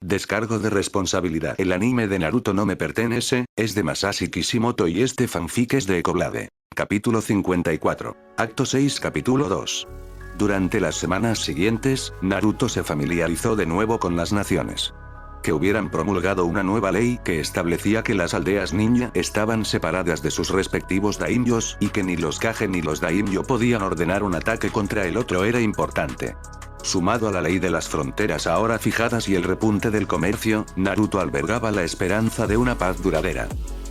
Descargo de responsabilidad. El anime de Naruto no me pertenece, es de Masashi Kishimoto y este fanfic es de Ecoblade. Capítulo 54. Acto 6 Capítulo 2. Durante las semanas siguientes, Naruto se familiarizó de nuevo con las naciones. Que hubieran promulgado una nueva ley que establecía que las aldeas ninja estaban separadas de sus respectivos daimyos y que ni los Kage ni los daimyo podían ordenar un ataque contra el otro era importante. Sumado a la ley de las fronteras ahora fijadas y el repunte del comercio, Naruto albergaba la esperanza de una paz duradera.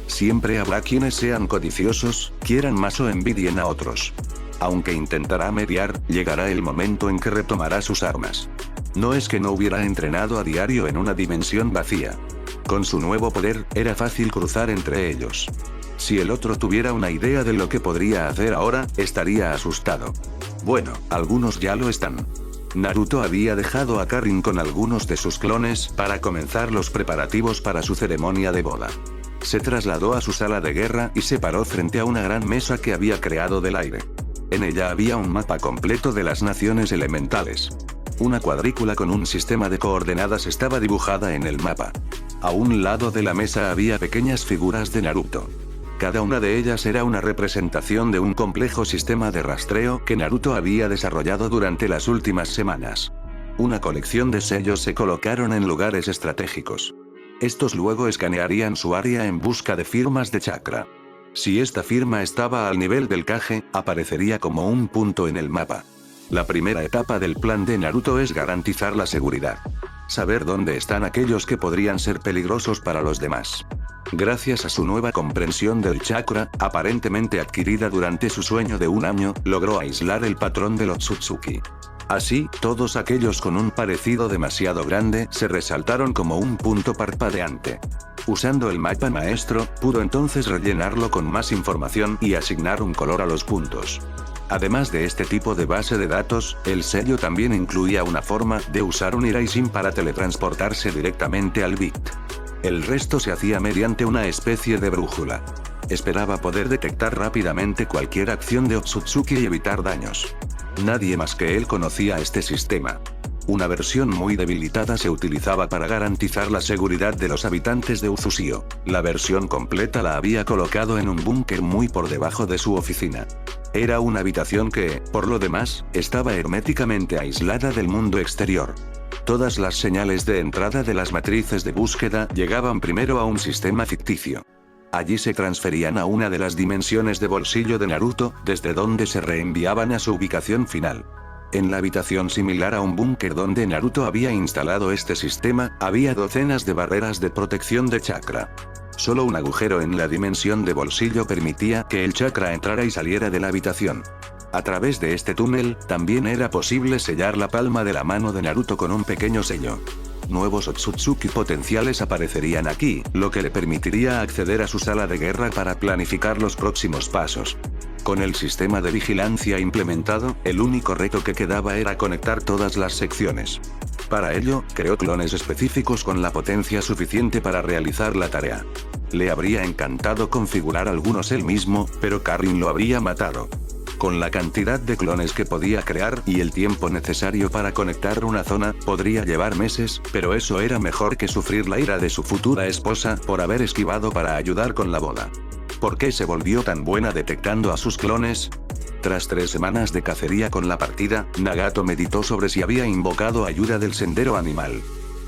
Siempre habrá quienes sean codiciosos, quieran más o envidien a otros. Aunque intentará mediar, llegará el momento en que retomará sus armas. No es que no hubiera entrenado a diario en una dimensión vacía. Con su nuevo poder, era fácil cruzar entre ellos. Si el otro tuviera una idea de lo que podría hacer ahora, estaría asustado. Bueno, algunos ya lo están. Naruto había dejado a Karin con algunos de sus clones para comenzar los preparativos para su ceremonia de boda. Se trasladó a su sala de guerra y se paró frente a una gran mesa que había creado del aire. En ella había un mapa completo de las naciones elementales. Una cuadrícula con un sistema de coordenadas estaba dibujada en el mapa. A un lado de la mesa había pequeñas figuras de Naruto. Cada una de ellas era una representación de un complejo sistema de rastreo que Naruto había desarrollado durante las últimas semanas. Una colección de sellos se colocaron en lugares estratégicos. Estos luego escanearían su área en busca de firmas de chakra. Si esta firma estaba al nivel del Kage, aparecería como un punto en el mapa. La primera etapa del plan de Naruto es garantizar la seguridad. Saber dónde están aquellos que podrían ser peligrosos para los demás. Gracias a su nueva comprensión del chakra, aparentemente adquirida durante su sueño de un año, logró aislar el patrón del Otsutsuki. Así, todos aquellos con un parecido demasiado grande se resaltaron como un punto parpadeante. Usando el mapa maestro, pudo entonces rellenarlo con más información y asignar un color a los puntos. Además de este tipo de base de datos, el sello también incluía una forma de usar un Iraisin para teletransportarse directamente al bit. El resto se hacía mediante una especie de brújula. Esperaba poder detectar rápidamente cualquier acción de Otsutsuki y evitar daños. Nadie más que él conocía este sistema. Una versión muy debilitada se utilizaba para garantizar la seguridad de los habitantes de Uzushio. La versión completa la había colocado en un búnker muy por debajo de su oficina. Era una habitación que, por lo demás, estaba herméticamente aislada del mundo exterior. Todas las señales de entrada de las matrices de búsqueda llegaban primero a un sistema ficticio. Allí se transferían a una de las dimensiones de bolsillo de Naruto, desde donde se reenviaban a su ubicación final. En la habitación similar a un búnker donde Naruto había instalado este sistema, había docenas de barreras de protección de chakra. Solo un agujero en la dimensión de bolsillo permitía que el chakra entrara y saliera de la habitación. A través de este túnel, también era posible sellar la palma de la mano de Naruto con un pequeño sello. Nuevos Otsutsuki potenciales aparecerían aquí, lo que le permitiría acceder a su sala de guerra para planificar los próximos pasos. Con el sistema de vigilancia implementado, el único reto que quedaba era conectar todas las secciones. Para ello, creó clones específicos con la potencia suficiente para realizar la tarea. Le habría encantado configurar algunos él mismo, pero Karin lo habría matado. Con la cantidad de clones que podía crear y el tiempo necesario para conectar una zona, podría llevar meses, pero eso era mejor que sufrir la ira de su futura esposa por haber esquivado para ayudar con la boda. ¿Por qué se volvió tan buena detectando a sus clones? Tras 3 semanas de cacería con la partida, Nagato meditó sobre si había invocado ayuda del sendero animal.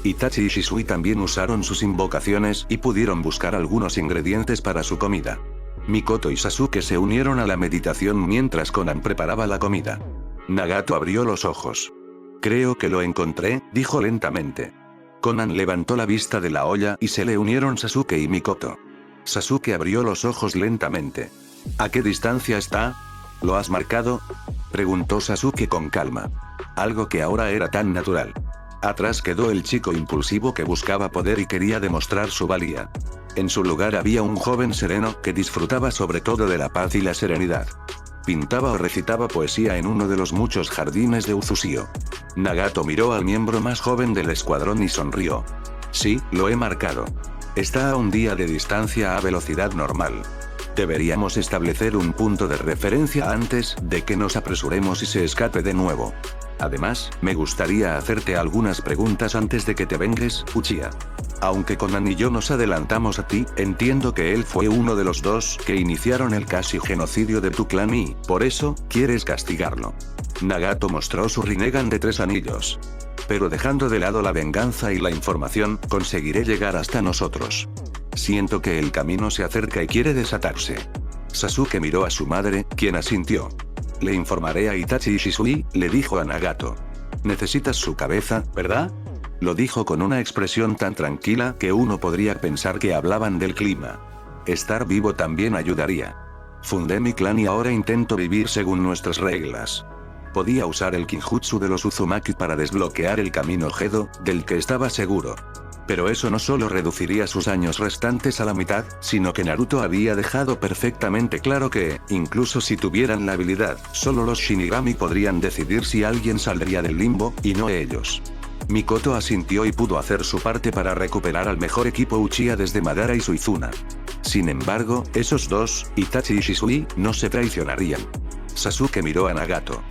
Itachi y Shisui también usaron sus invocaciones y pudieron buscar algunos ingredientes para su comida. Mikoto y Sasuke se unieron a la meditación mientras Konan preparaba la comida. Nagato abrió los ojos. Creo que lo encontré, dijo lentamente. Konan levantó la vista de la olla y se le unieron Sasuke y Mikoto. Sasuke abrió los ojos lentamente. ¿A qué distancia está? ¿Lo has marcado? Preguntó Sasuke con calma. Algo que ahora era tan natural. Atrás quedó el chico impulsivo que buscaba poder y quería demostrar su valía. En su lugar había un joven sereno que disfrutaba sobre todo de la paz y la serenidad. Pintaba o recitaba poesía en uno de los muchos jardines de Uzushio. Nagato miró al miembro más joven del escuadrón y sonrió. Sí, lo he marcado. Está a un día de distancia a velocidad normal. Deberíamos establecer un punto de referencia antes de que nos apresuremos y se escape de nuevo. Además, me gustaría hacerte algunas preguntas antes de que te vengues, Uchiha. Aunque Conan y yo nos adelantamos a ti, entiendo que él fue uno de los dos que iniciaron el casi genocidio de tu clan y, por eso, quieres castigarlo. Nagato mostró su Rinnegan de 3 anillos. Pero dejando de lado la venganza y la información, conseguiré llegar hasta nosotros. Siento que el camino se acerca y quiere desatarse. Sasuke miró a su madre, quien asintió. Le informaré a Itachi y Shisui, le dijo a Nagato. Necesitas su cabeza, ¿verdad? Lo dijo con una expresión tan tranquila que uno podría pensar que hablaban del clima. Estar vivo también ayudaría. Fundé mi clan y ahora intento vivir según nuestras reglas. Podía usar el Kinjutsu de los Uzumaki para desbloquear el camino Gedo, del que estaba seguro. Pero eso no solo reduciría sus años restantes a la mitad, sino que Naruto había dejado perfectamente claro que, incluso si tuvieran la habilidad, solo los Shinigami podrían decidir si alguien saldría del limbo, y no ellos. Mikoto asintió y pudo hacer su parte para recuperar al mejor equipo Uchiha desde Madara y Suizuna. Sin embargo, esos dos, Itachi y Shisui, no se traicionarían. Sasuke miró a Nagato.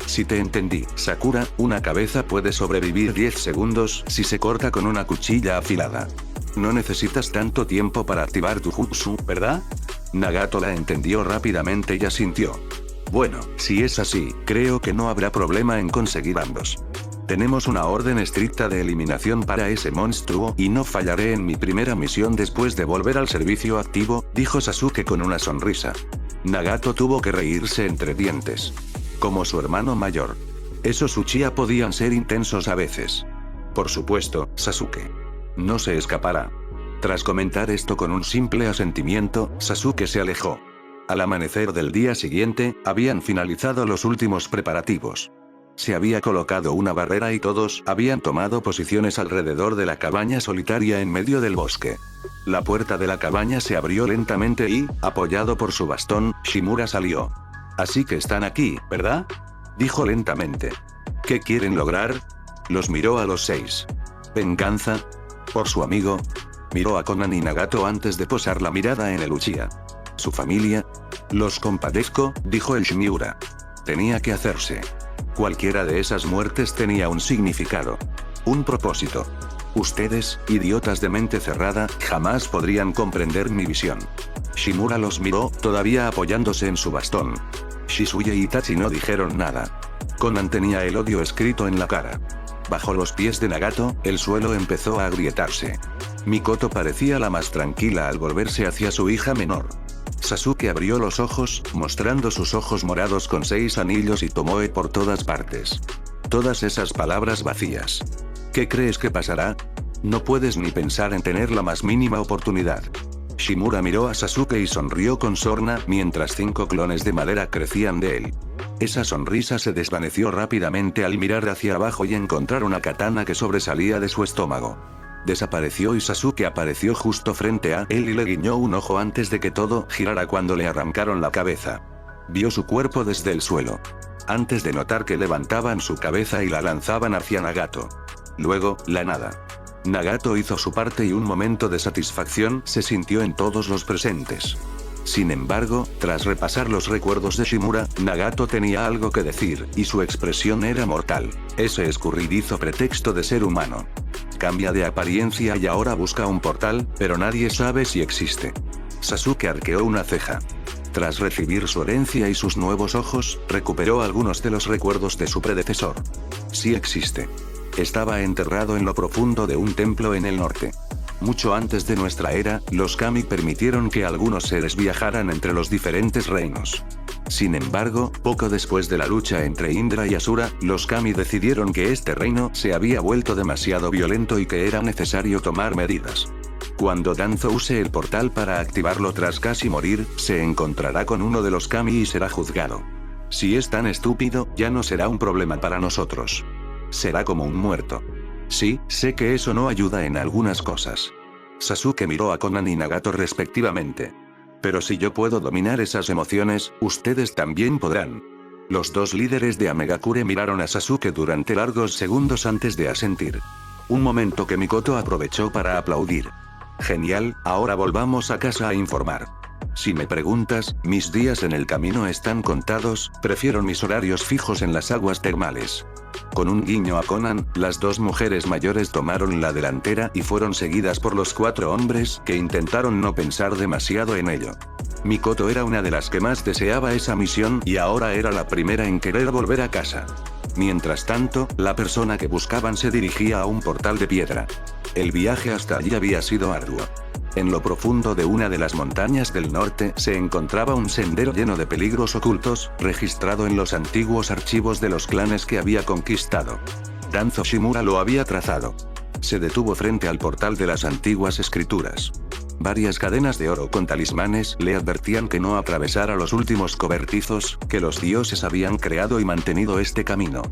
Si te entendí, Sakura, una cabeza puede sobrevivir 10 segundos si se corta con una cuchilla afilada. No necesitas tanto tiempo para activar tu jutsu, ¿verdad? Nagato la entendió rápidamente y asintió. Bueno, si es así, creo que no habrá problema en conseguir ambos. Tenemos una orden estricta de eliminación para ese monstruo y no fallaré en mi primera misión después de volver al servicio activo, dijo Sasuke con una sonrisa. Nagato tuvo que reírse entre dientes. Como su hermano mayor. Esos Uchiha podían ser intensos a veces. Por supuesto, Sasuke. No se escapará. Tras comentar esto con un simple asentimiento, Sasuke se alejó. Al amanecer del día siguiente, habían finalizado los últimos preparativos. Se había colocado una barrera y todos habían tomado posiciones alrededor de la cabaña solitaria en medio del bosque. La puerta de la cabaña se abrió lentamente y, apoyado por su bastón, Shimura salió. Así que están aquí, ¿verdad? Dijo lentamente. ¿Qué quieren lograr? Los miró a los 6. ¿Venganza? ¿Por su amigo? Miró a Conan y Nagato antes de posar la mirada en el Uchiha. ¿Su familia? Los compadezco, dijo el Shimiura. Tenía que hacerse. Cualquiera de esas muertes tenía un significado. Un propósito. Ustedes, idiotas de mente cerrada, jamás podrían comprender mi visión. Shimura los miró, todavía apoyándose en su bastón. Shisui y Itachi no dijeron nada. Conan tenía el odio escrito en la cara. Bajo los pies de Nagato, el suelo empezó a agrietarse. Mikoto parecía la más tranquila al volverse hacia su hija menor. Sasuke abrió los ojos, mostrando sus ojos morados con 6 anillos y Tomoe por todas partes. Todas esas palabras vacías. ¿Qué crees que pasará? No puedes ni pensar en tener la más mínima oportunidad. Shimura miró a Sasuke y sonrió con sorna mientras 5 clones de madera crecían de él. Esa sonrisa se desvaneció rápidamente al mirar hacia abajo y encontrar una katana que sobresalía de su estómago. Desapareció y Sasuke apareció justo frente a él y le guiñó un ojo antes de que todo girara cuando le arrancaron la cabeza. Vio su cuerpo desde el suelo. Antes de notar que levantaban su cabeza y la lanzaban hacia Nagato. Luego, la nada. Nagato hizo su parte y un momento de satisfacción se sintió en todos los presentes. Sin embargo, tras repasar los recuerdos de Shimura, Nagato tenía algo que decir, y su expresión era mortal. Ese escurridizo pretexto de ser humano. Cambia de apariencia y ahora busca un portal, pero nadie sabe si existe. Sasuke arqueó una ceja. Tras recibir su herencia y sus nuevos ojos, recuperó algunos de los recuerdos de su predecesor. Sí existe. Estaba enterrado en lo profundo de un templo en el norte. Mucho antes de nuestra era, los kami permitieron que algunos seres viajaran entre los diferentes reinos. Sin embargo, poco después de la lucha entre Indra y Asura, los kami decidieron que este reino se había vuelto demasiado violento y que era necesario tomar medidas. Cuando Danzo use el portal para activarlo tras casi morir, se encontrará con uno de los kami y será juzgado. Si es tan estúpido, ya no será un problema para nosotros. Será como un muerto. Sí, sé que eso no ayuda en algunas cosas. Sasuke miró a Conan y Nagato respectivamente. Pero si yo puedo dominar esas emociones, ustedes también podrán. Los dos líderes de Amegakure miraron a Sasuke durante largos segundos antes de asentir. Un momento que Mikoto aprovechó para aplaudir. Genial, ahora volvamos a casa a informar. Si me preguntas, mis días en el camino están contados, prefiero mis horarios fijos en las aguas termales. Con un guiño a Conan, las dos mujeres mayores tomaron la delantera y fueron seguidas por los 4 hombres, que intentaron no pensar demasiado en ello. Mikoto era una de las que más deseaba esa misión y ahora era la primera en querer volver a casa. Mientras tanto, la persona que buscaban se dirigía a un portal de piedra. El viaje hasta allí había sido arduo. En lo profundo de una de las montañas del norte se encontraba un sendero lleno de peligros ocultos, registrado en los antiguos archivos de los clanes que había conquistado. Danzo Shimura lo había trazado. Se detuvo frente al portal de las antiguas escrituras. Varias cadenas de oro con talismanes le advertían que no atravesara los últimos cobertizos, que los dioses habían creado y mantenido este camino.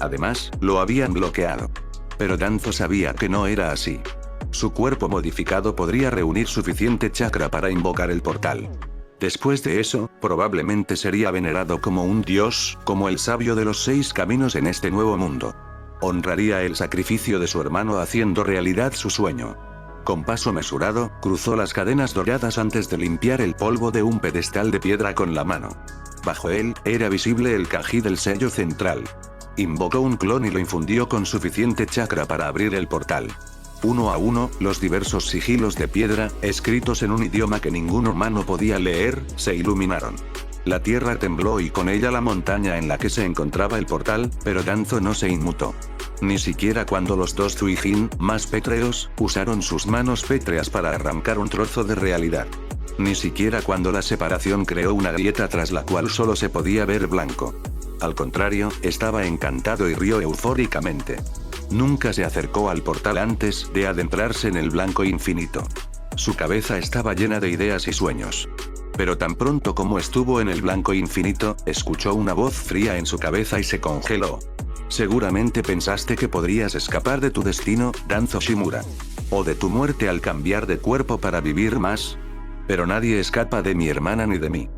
Además, lo habían bloqueado. Pero Danzo sabía que no era así. Su cuerpo modificado podría reunir suficiente chakra para invocar el portal. Después de eso, probablemente sería venerado como un dios, como el sabio de los 6 caminos en este nuevo mundo. Honraría el sacrificio de su hermano haciendo realidad su sueño. Con paso mesurado, cruzó las cadenas doradas antes de limpiar el polvo de un pedestal de piedra con la mano. Bajo él, era visible el kanji del sello central. Invocó un clon y lo infundió con suficiente chakra para abrir el portal. Uno a uno, los diversos sigilos de piedra, escritos en un idioma que ningún humano podía leer, se iluminaron. La tierra tembló y con ella la montaña en la que se encontraba el portal, pero Danzo no se inmutó. Ni siquiera cuando los 2 Zuijin, más pétreos, usaron sus manos pétreas para arrancar un trozo de realidad. Ni siquiera cuando la separación creó una grieta tras la cual solo se podía ver blanco. Al contrario, estaba encantado y rió eufóricamente. Nunca se acercó al portal antes de adentrarse en el blanco infinito. Su cabeza estaba llena de ideas y sueños. Pero tan pronto como estuvo en el blanco infinito, escuchó una voz fría en su cabeza y se congeló. Seguramente pensaste que podrías escapar de tu destino, Danzo Shimura. O de tu muerte al cambiar de cuerpo para vivir más. Pero nadie escapa de mi hermana ni de mí.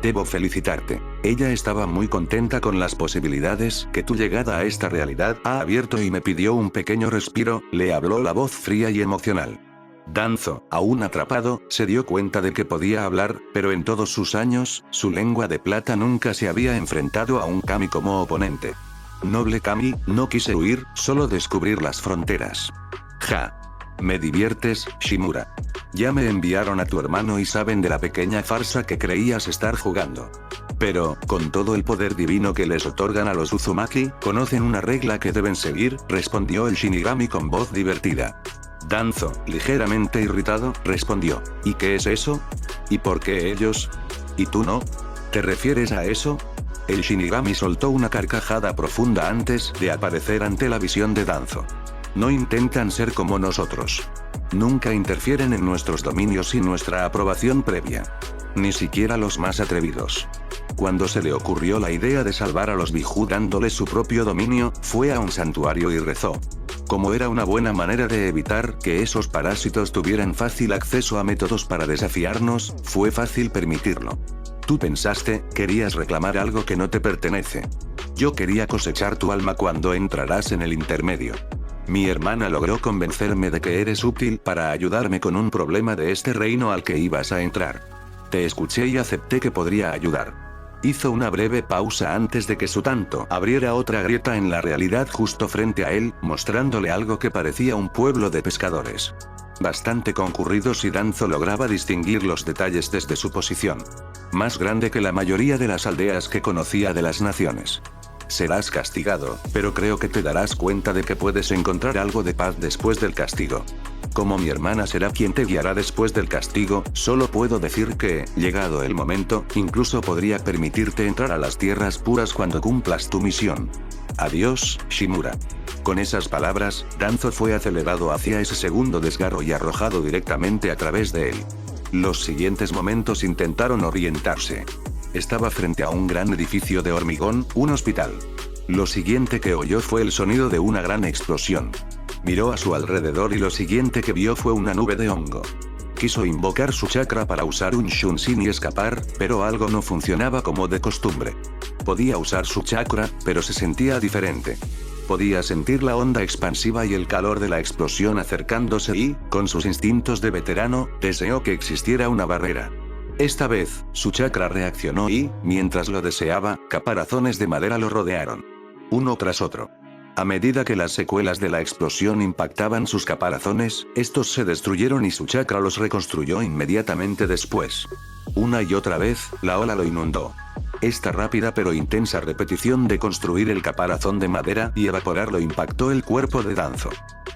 Debo felicitarte. Ella estaba muy contenta con las posibilidades que tu llegada a esta realidad ha abierto y me pidió un pequeño respiro, le habló la voz fría y emocional. Danzo, aún atrapado, se dio cuenta de que podía hablar, pero en todos sus años, su lengua de plata nunca se había enfrentado a un kami como oponente. Noble kami, no quise huir, solo descubrir las fronteras. Ja. Me diviertes, Shimura. Ya me enviaron a tu hermano y saben de la pequeña farsa que creías estar jugando. Pero, con todo el poder divino que les otorgan a los Uzumaki, conocen una regla que deben seguir, respondió el Shinigami con voz divertida. Danzo, ligeramente irritado, respondió. ¿Y qué es eso? ¿Y por qué ellos? ¿Y tú no? ¿Te refieres a eso? El Shinigami soltó una carcajada profunda antes de aparecer ante la visión de Danzo. No intentan ser como nosotros. Nunca interfieren en nuestros dominios sin nuestra aprobación previa. Ni siquiera los más atrevidos. Cuando se le ocurrió la idea de salvar a los Biju dándoles su propio dominio, fue a un santuario y rezó. Como era una buena manera de evitar que esos parásitos tuvieran fácil acceso a métodos para desafiarnos, fue fácil permitirlo. Tú pensaste, querías reclamar algo que no te pertenece. Yo quería cosechar tu alma cuando entrarás en el intermedio. Mi hermana logró convencerme de que eres útil para ayudarme con un problema de este reino al que ibas a entrar. Te escuché y acepté que podría ayudar. Hizo una breve pausa antes de que su tanto abriera otra grieta en la realidad justo frente a él, mostrándole algo que parecía un pueblo de pescadores. Bastante concurridos y Danzo lograba distinguir los detalles desde su posición. Más grande que la mayoría de las aldeas que conocía de las naciones. Serás castigado, pero creo que te darás cuenta de que puedes encontrar algo de paz después del castigo. Como mi hermana será quien te guiará después del castigo, solo puedo decir que, llegado el momento, incluso podría permitirte entrar a las tierras puras cuando cumplas tu misión. Adiós, Shimura. Con esas palabras, Danzo fue acelerado hacia ese segundo desgarro y arrojado directamente a través de él. Los siguientes momentos intentaron orientarse. Estaba frente a un gran edificio de hormigón, un hospital. Lo siguiente que oyó fue el sonido de una gran explosión. Miró a su alrededor y lo siguiente que vio fue una nube de hongo. Quiso invocar su chakra para usar un Shunshin y escapar, pero algo no funcionaba como de costumbre. Podía usar su chakra, pero se sentía diferente. Podía sentir la onda expansiva y el calor de la explosión acercándose y, con sus instintos de veterano, deseó que existiera una barrera. Esta vez, su chakra reaccionó y, mientras lo deseaba, caparazones de madera lo rodearon. Uno tras otro. A medida que las secuelas de la explosión impactaban sus caparazones, estos se destruyeron y su chakra los reconstruyó inmediatamente después. Una y otra vez, la ola lo inundó. Esta rápida pero intensa repetición de construir el caparazón de madera y evaporarlo impactó el cuerpo de Danzo.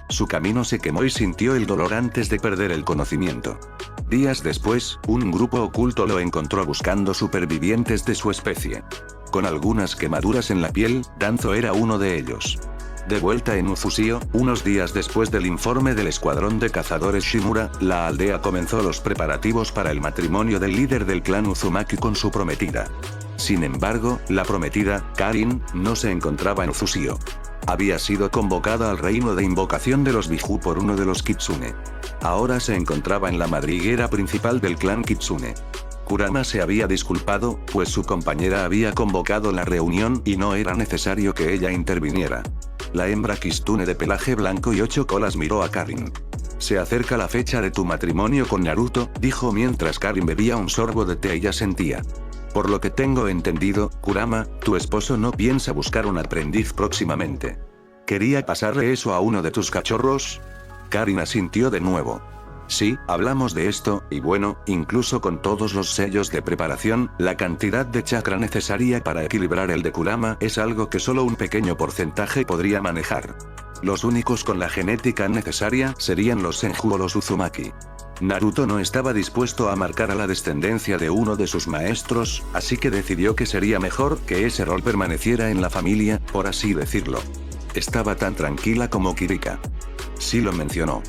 Su camino se quemó y sintió el dolor antes de perder el conocimiento. Días después, un grupo oculto lo encontró buscando supervivientes de su especie. Con algunas quemaduras en la piel, Danzo era uno de ellos. De vuelta en Uzusio, unos días después del informe del escuadrón de cazadores Shimura, la aldea comenzó los preparativos para el matrimonio del líder del clan Uzumaki con su prometida. Sin embargo, la prometida, Karin, no se encontraba en Uzusio. Había sido convocada al reino de invocación de los Biju por uno de los Kitsune. Ahora se encontraba en la madriguera principal del clan Kitsune. Kurama se había disculpado, pues su compañera había convocado la reunión y no era necesario que ella interviniera. La hembra Kitsune de pelaje blanco y 8 colas miró a Karin. Se acerca la fecha de tu matrimonio con Naruto, dijo mientras Karin bebía un sorbo de té y asentía. Por lo que tengo entendido, Kurama, tu esposo no piensa buscar un aprendiz próximamente. ¿Quería pasarle eso a uno de tus cachorros? Karin asintió de nuevo. Sí, hablamos de esto, y bueno, incluso con todos los sellos de preparación, la cantidad de chakra necesaria para equilibrar el de Kurama es algo que solo un pequeño porcentaje podría manejar. Los únicos con la genética necesaria serían los Senju o los Uzumaki. Naruto no estaba dispuesto a marcar a la descendencia de uno de sus maestros, así que decidió que sería mejor que ese rol permaneciera en la familia, por así decirlo. Estaba tan tranquila como Kirika. Sí lo mencionó.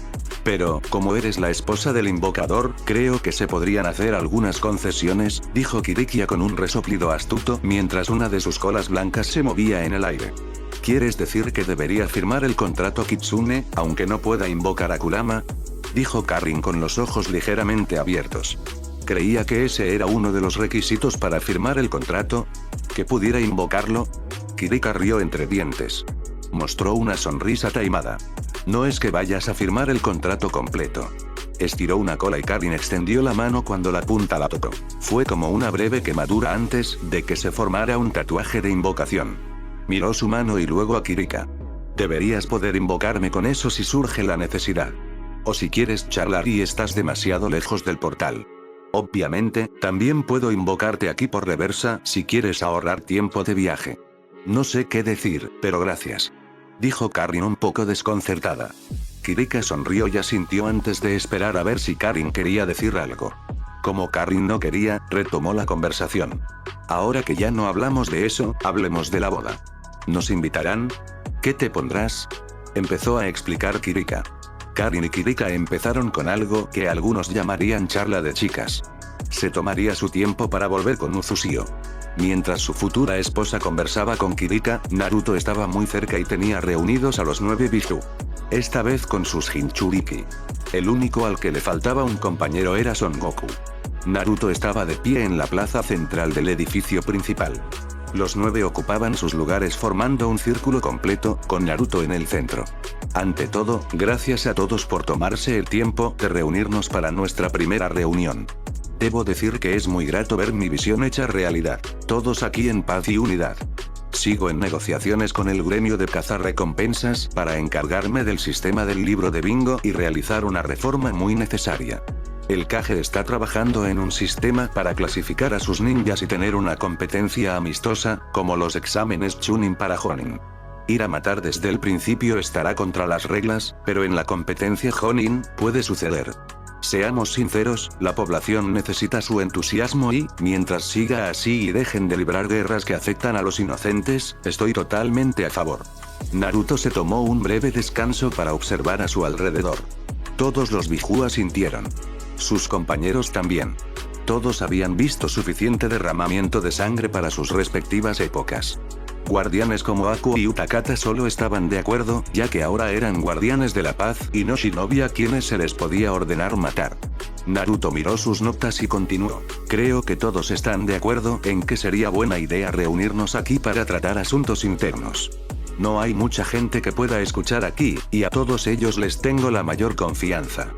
Pero, como eres la esposa del invocador, creo que se podrían hacer algunas concesiones, dijo Kirikia con un resoplido astuto mientras una de sus colas blancas se movía en el aire. ¿Quieres decir que debería firmar el contrato Kitsune, aunque no pueda invocar a Kurama? Dijo Karin con los ojos ligeramente abiertos. Creía que ese era uno de los requisitos para firmar el contrato. ¿Que pudiera invocarlo? Kirika rió entre dientes. Mostró una sonrisa taimada. No es que vayas a firmar el contrato completo. Estiró una cola y Karin extendió la mano cuando la punta la tocó. Fue como una breve quemadura antes de que se formara un tatuaje de invocación. Miró su mano y luego a Kirika. Deberías poder invocarme con eso si surge la necesidad. O si quieres charlar y estás demasiado lejos del portal. Obviamente, también puedo invocarte aquí por reversa si quieres ahorrar tiempo de viaje. No sé qué decir, pero gracias. Dijo Karin un poco desconcertada. Kirika sonrió y asintió antes de esperar a ver si Karin quería decir algo. Como Karin no quería, retomó la conversación. Ahora que ya no hablamos de eso, hablemos de la boda. ¿Nos invitarán? ¿Qué te pondrás? Empezó a explicar Kirika. Karin y Kirika empezaron con algo que algunos llamarían charla de chicas. Se tomaría su tiempo para volver con Uzusio. Mientras su futura esposa conversaba con Kirika, Naruto estaba muy cerca y tenía reunidos a los 9 Biju. Esta vez con sus Jinchuriki. El único al que le faltaba un compañero era Son Goku. Naruto estaba de pie en la plaza central del edificio principal. Los 9 ocupaban sus lugares formando un círculo completo, con Naruto en el centro. Ante todo, gracias a todos por tomarse el tiempo de reunirnos para nuestra primera reunión. Debo decir que es muy grato ver mi visión hecha realidad. Todos aquí en paz y unidad. Sigo en negociaciones con el gremio de cazarrecompensas para encargarme del sistema del libro de bingo y realizar una reforma muy necesaria. El Kage está trabajando en un sistema para clasificar a sus ninjas y tener una competencia amistosa, como los exámenes Chunin para Jonin. Ir a matar desde el principio estará contra las reglas, pero en la competencia Jonin, puede suceder. Seamos sinceros, la población necesita su entusiasmo y, mientras siga así y dejen de librar guerras que afectan a los inocentes, estoy totalmente a favor. Naruto se tomó un breve descanso para observar a su alrededor. Todos los Biju asintieron. Sus compañeros también. Todos habían visto suficiente derramamiento de sangre para sus respectivas épocas. Guardianes como Aku y Utakata solo estaban de acuerdo, ya que ahora eran guardianes de la paz y no shinobi a quienes se les podía ordenar matar. Naruto miró sus notas y continuó. Creo que todos están de acuerdo en que sería buena idea reunirnos aquí para tratar asuntos internos. No hay mucha gente que pueda escuchar aquí, y a todos ellos les tengo la mayor confianza.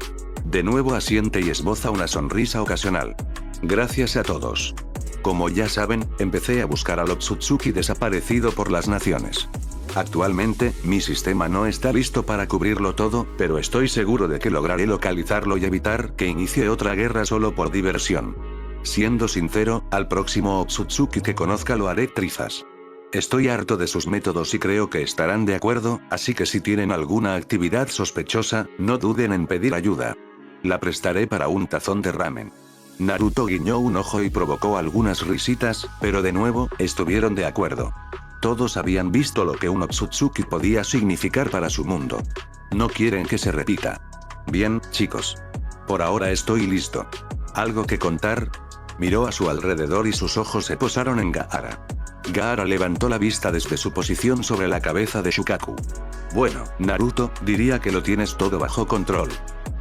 De nuevo asiente y esboza una sonrisa ocasional. Gracias a todos. Como ya saben, empecé a buscar al Otsutsuki desaparecido por las naciones. Actualmente, mi sistema no está listo para cubrirlo todo, pero estoy seguro de que lograré localizarlo y evitar que inicie otra guerra solo por diversión. Siendo sincero, al próximo Otsutsuki que conozca lo haré trizas. Estoy harto de sus métodos y creo que estarán de acuerdo, así que si tienen alguna actividad sospechosa, no duden en pedir ayuda. La prestaré para un tazón de ramen. Naruto guiñó un ojo y provocó algunas risitas, pero de nuevo, estuvieron de acuerdo. Todos habían visto lo que un Otsutsuki podía significar para su mundo. No quieren que se repita. Bien, chicos. Por ahora estoy listo. ¿Algo que contar? Miró a su alrededor y sus ojos se posaron en Gaara. Gaara levantó la vista desde su posición sobre la cabeza de Shukaku. Bueno, Naruto, diría que lo tienes todo bajo control.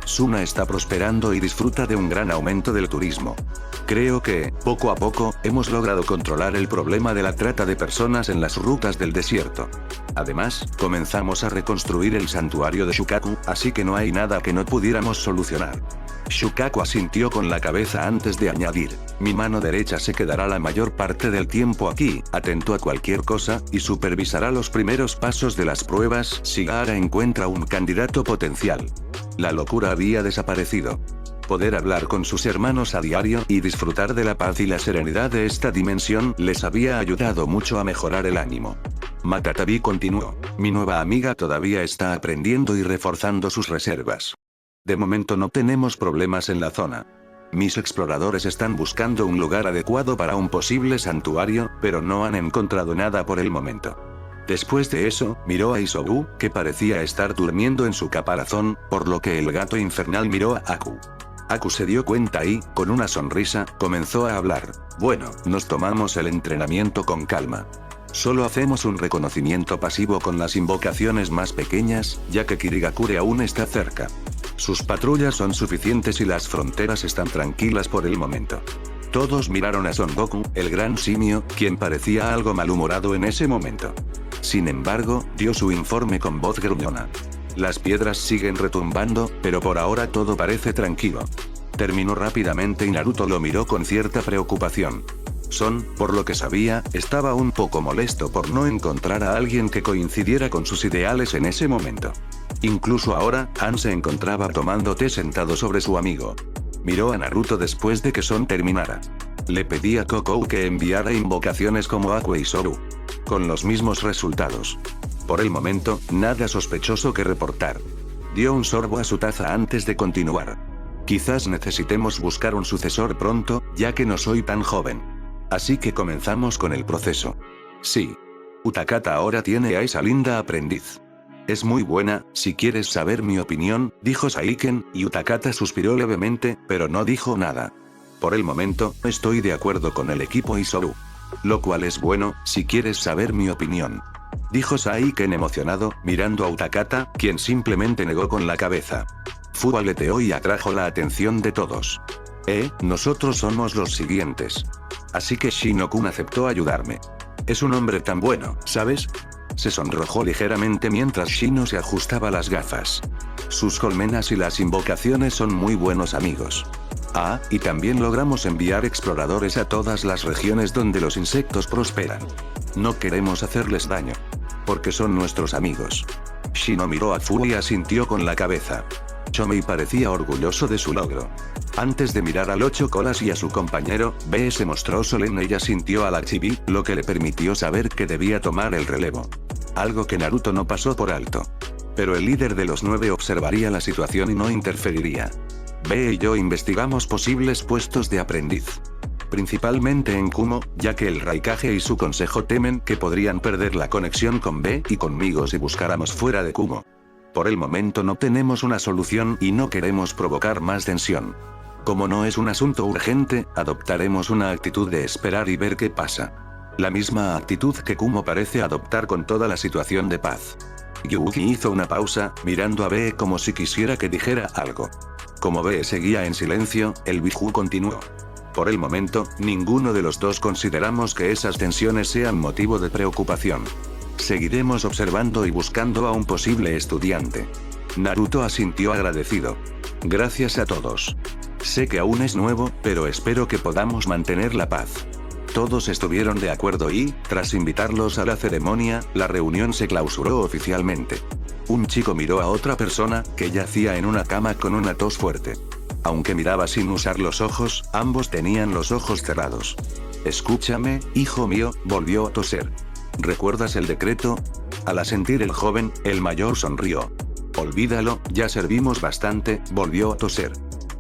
Suna está prosperando y disfruta de un gran aumento del turismo. Creo que, poco a poco, hemos logrado controlar el problema de la trata de personas en las rutas del desierto. Además, comenzamos a reconstruir el santuario de Shukaku, así que no hay nada que no pudiéramos solucionar. Shukaku asintió con la cabeza antes de añadir, mi mano derecha se quedará la mayor parte del tiempo aquí, atento a cualquier cosa, y supervisará los primeros pasos de las pruebas si Gaara encuentra un candidato potencial. La locura había desaparecido. Poder hablar con sus hermanos a diario y disfrutar de la paz y la serenidad de esta dimensión les había ayudado mucho a mejorar el ánimo. Matatabi continuó, mi nueva amiga todavía está aprendiendo y reforzando sus reservas. De momento no tenemos problemas en la zona. Mis exploradores están buscando un lugar adecuado para un posible santuario, pero no han encontrado nada por el momento. Después de eso, miró a Isobu, que parecía estar durmiendo en su caparazón, por lo que el gato infernal miró a Aku. Aku se dio cuenta y, con una sonrisa, comenzó a hablar. Bueno, nos tomamos el entrenamiento con calma. Solo hacemos un reconocimiento pasivo con las invocaciones más pequeñas, ya que Kirigakure aún está cerca. Sus patrullas son suficientes y las fronteras están tranquilas por el momento. Todos miraron a Son Goku, el gran simio, quien parecía algo malhumorado en ese momento. Sin embargo, dio su informe con voz gruñona. Las piedras siguen retumbando, pero por ahora todo parece tranquilo. Terminó rápidamente y Naruto lo miró con cierta preocupación. Son, por lo que sabía, estaba un poco molesto por no encontrar a alguien que coincidiera con sus ideales en ese momento. Incluso ahora, Han se encontraba tomando té sentado sobre su amigo. Miró a Naruto después de que Son terminara. Le pedí a Kokou que enviara invocaciones como Aqua y Soru. Con los mismos resultados. Por el momento, nada sospechoso que reportar. Dio un sorbo a su taza antes de continuar. Quizás necesitemos buscar un sucesor pronto, ya que no soy tan joven. Así que comenzamos con el proceso. Sí. Utakata ahora tiene a esa linda aprendiz. Es muy buena, si quieres saber mi opinión, dijo Saiken, y Utakata suspiró levemente, pero no dijo nada. Por el momento, estoy de acuerdo con el equipo Isoru. Lo cual es bueno, si quieres saber mi opinión. Dijo Saiken emocionado, mirando a Utakata, quien simplemente negó con la cabeza. Fu aleteó y atrajo la atención de todos. Nosotros somos los siguientes. Así que Shino-kun aceptó ayudarme. Es un hombre tan bueno, ¿sabes? Se sonrojó ligeramente mientras Shino se ajustaba las gafas. Sus colmenas y las invocaciones son muy buenos amigos. Y también logramos enviar exploradores a todas las regiones donde los insectos prosperan. No queremos hacerles daño. Porque son nuestros amigos. Shino miró a Fu y asintió con la cabeza. Chomei parecía orgulloso de su logro. Antes de mirar al Ocho Colas y a su compañero, B se mostró solemne y asintió a la Chibi, lo que le permitió saber que debía tomar el relevo. Algo que Naruto no pasó por alto. Pero el líder de los 9 observaría la situación y no interferiría. B y yo investigamos posibles puestos de aprendiz. Principalmente en Kumo, ya que el Raikage y su consejo temen que podrían perder la conexión con B y conmigo si buscáramos fuera de Kumo. Por el momento no tenemos una solución y no queremos provocar más tensión. Como no es un asunto urgente, adoptaremos una actitud de esperar y ver qué pasa. La misma actitud que Kumo parece adoptar con toda la situación de paz. Yuki hizo una pausa, mirando a B como si quisiera que dijera algo. Como B seguía en silencio, el Biju continuó. Por el momento, ninguno de los dos consideramos que esas tensiones sean motivo de preocupación. Seguiremos observando y buscando a un posible estudiante. Naruto asintió agradecido. Gracias a todos. Sé que aún es nuevo, pero espero que podamos mantener la paz. Todos estuvieron de acuerdo y, tras invitarlos a la ceremonia, la reunión se clausuró oficialmente. Un chico miró a otra persona, que yacía en una cama con una tos fuerte. Aunque miraba sin usar los ojos, ambos tenían los ojos cerrados. Escúchame, hijo mío, volvió a toser. ¿Recuerdas el decreto? Al asentir el joven, el mayor sonrió. Olvídalo, ya servimos bastante, volvió a toser.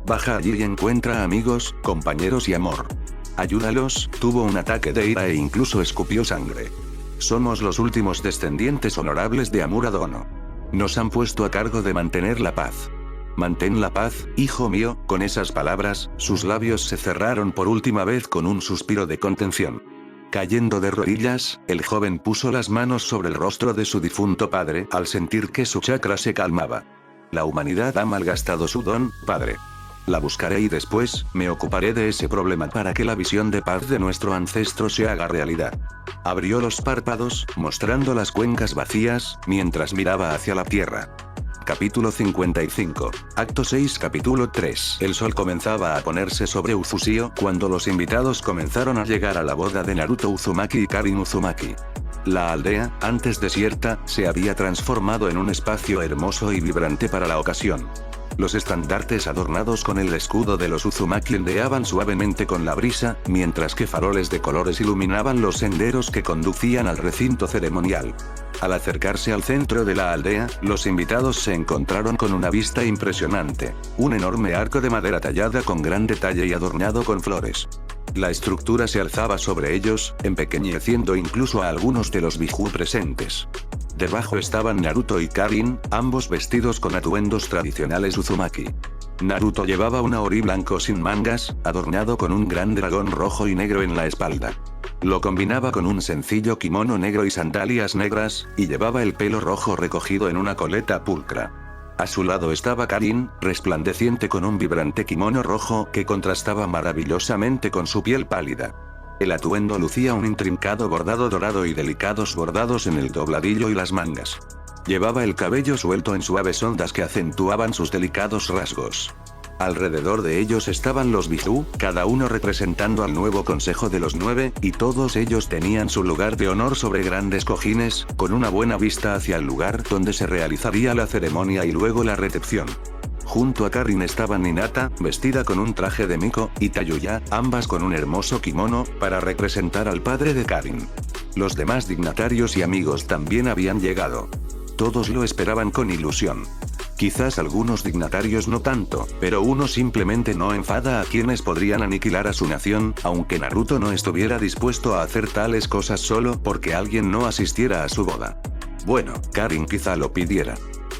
Baja allí y encuentra amigos, compañeros y amor. Ayúdalos, tuvo un ataque de ira e incluso escupió sangre. Somos los últimos descendientes honorables de Amuradono. Nos han puesto a cargo de mantener la paz. Mantén la paz, hijo mío. Con esas palabras, sus labios se cerraron por última vez con un suspiro de contención. Cayendo de rodillas, el joven puso las manos sobre el rostro de su difunto padre al sentir que su chakra se calmaba. La humanidad ha malgastado su don, padre. La buscaré y después, me ocuparé de ese problema para que la visión de paz de nuestro ancestro se haga realidad. Abrió los párpados, mostrando las cuencas vacías, mientras miraba hacia la tierra. Capítulo 55. Acto 6 Capítulo 3. El sol comenzaba a ponerse sobre Uzusio cuando los invitados comenzaron a llegar a la boda de Naruto Uzumaki y Karin Uzumaki. La aldea, antes desierta, se había transformado en un espacio hermoso y vibrante para la ocasión. Los estandartes adornados con el escudo de los Uzumaki ondeaban suavemente con la brisa, mientras que faroles de colores iluminaban los senderos que conducían al recinto ceremonial. Al acercarse al centro de la aldea, los invitados se encontraron con una vista impresionante. Un enorme arco de madera tallada con gran detalle y adornado con flores. La estructura se alzaba sobre ellos, empequeñeciendo incluso a algunos de los Biju presentes. Debajo estaban Naruto y Karin, ambos vestidos con atuendos tradicionales Uzumaki. Naruto llevaba un ori blanco sin mangas, adornado con un gran dragón rojo y negro en la espalda. Lo combinaba con un sencillo kimono negro y sandalias negras, y llevaba el pelo rojo recogido en una coleta pulcra. A su lado estaba Karin, resplandeciente con un vibrante kimono rojo que contrastaba maravillosamente con su piel pálida. El atuendo lucía un intrincado bordado dorado y delicados bordados en el dobladillo y las mangas. Llevaba el cabello suelto en suaves ondas que acentuaban sus delicados rasgos. Alrededor de ellos estaban los Biju, cada uno representando al nuevo Consejo de los 9, y todos ellos tenían su lugar de honor sobre grandes cojines, con una buena vista hacia el lugar donde se realizaría la ceremonia y luego la recepción. Junto a Karin estaban Hinata, vestida con un traje de Miko, y Tayuya, ambas con un hermoso kimono, para representar al padre de Karin. Los demás dignatarios y amigos también habían llegado. Todos lo esperaban con ilusión. Quizás algunos dignatarios no tanto, pero uno simplemente no enfada a quienes podrían aniquilar a su nación, aunque Naruto no estuviera dispuesto a hacer tales cosas solo porque alguien no asistiera a su boda. Bueno, Karin quizá lo pidiera.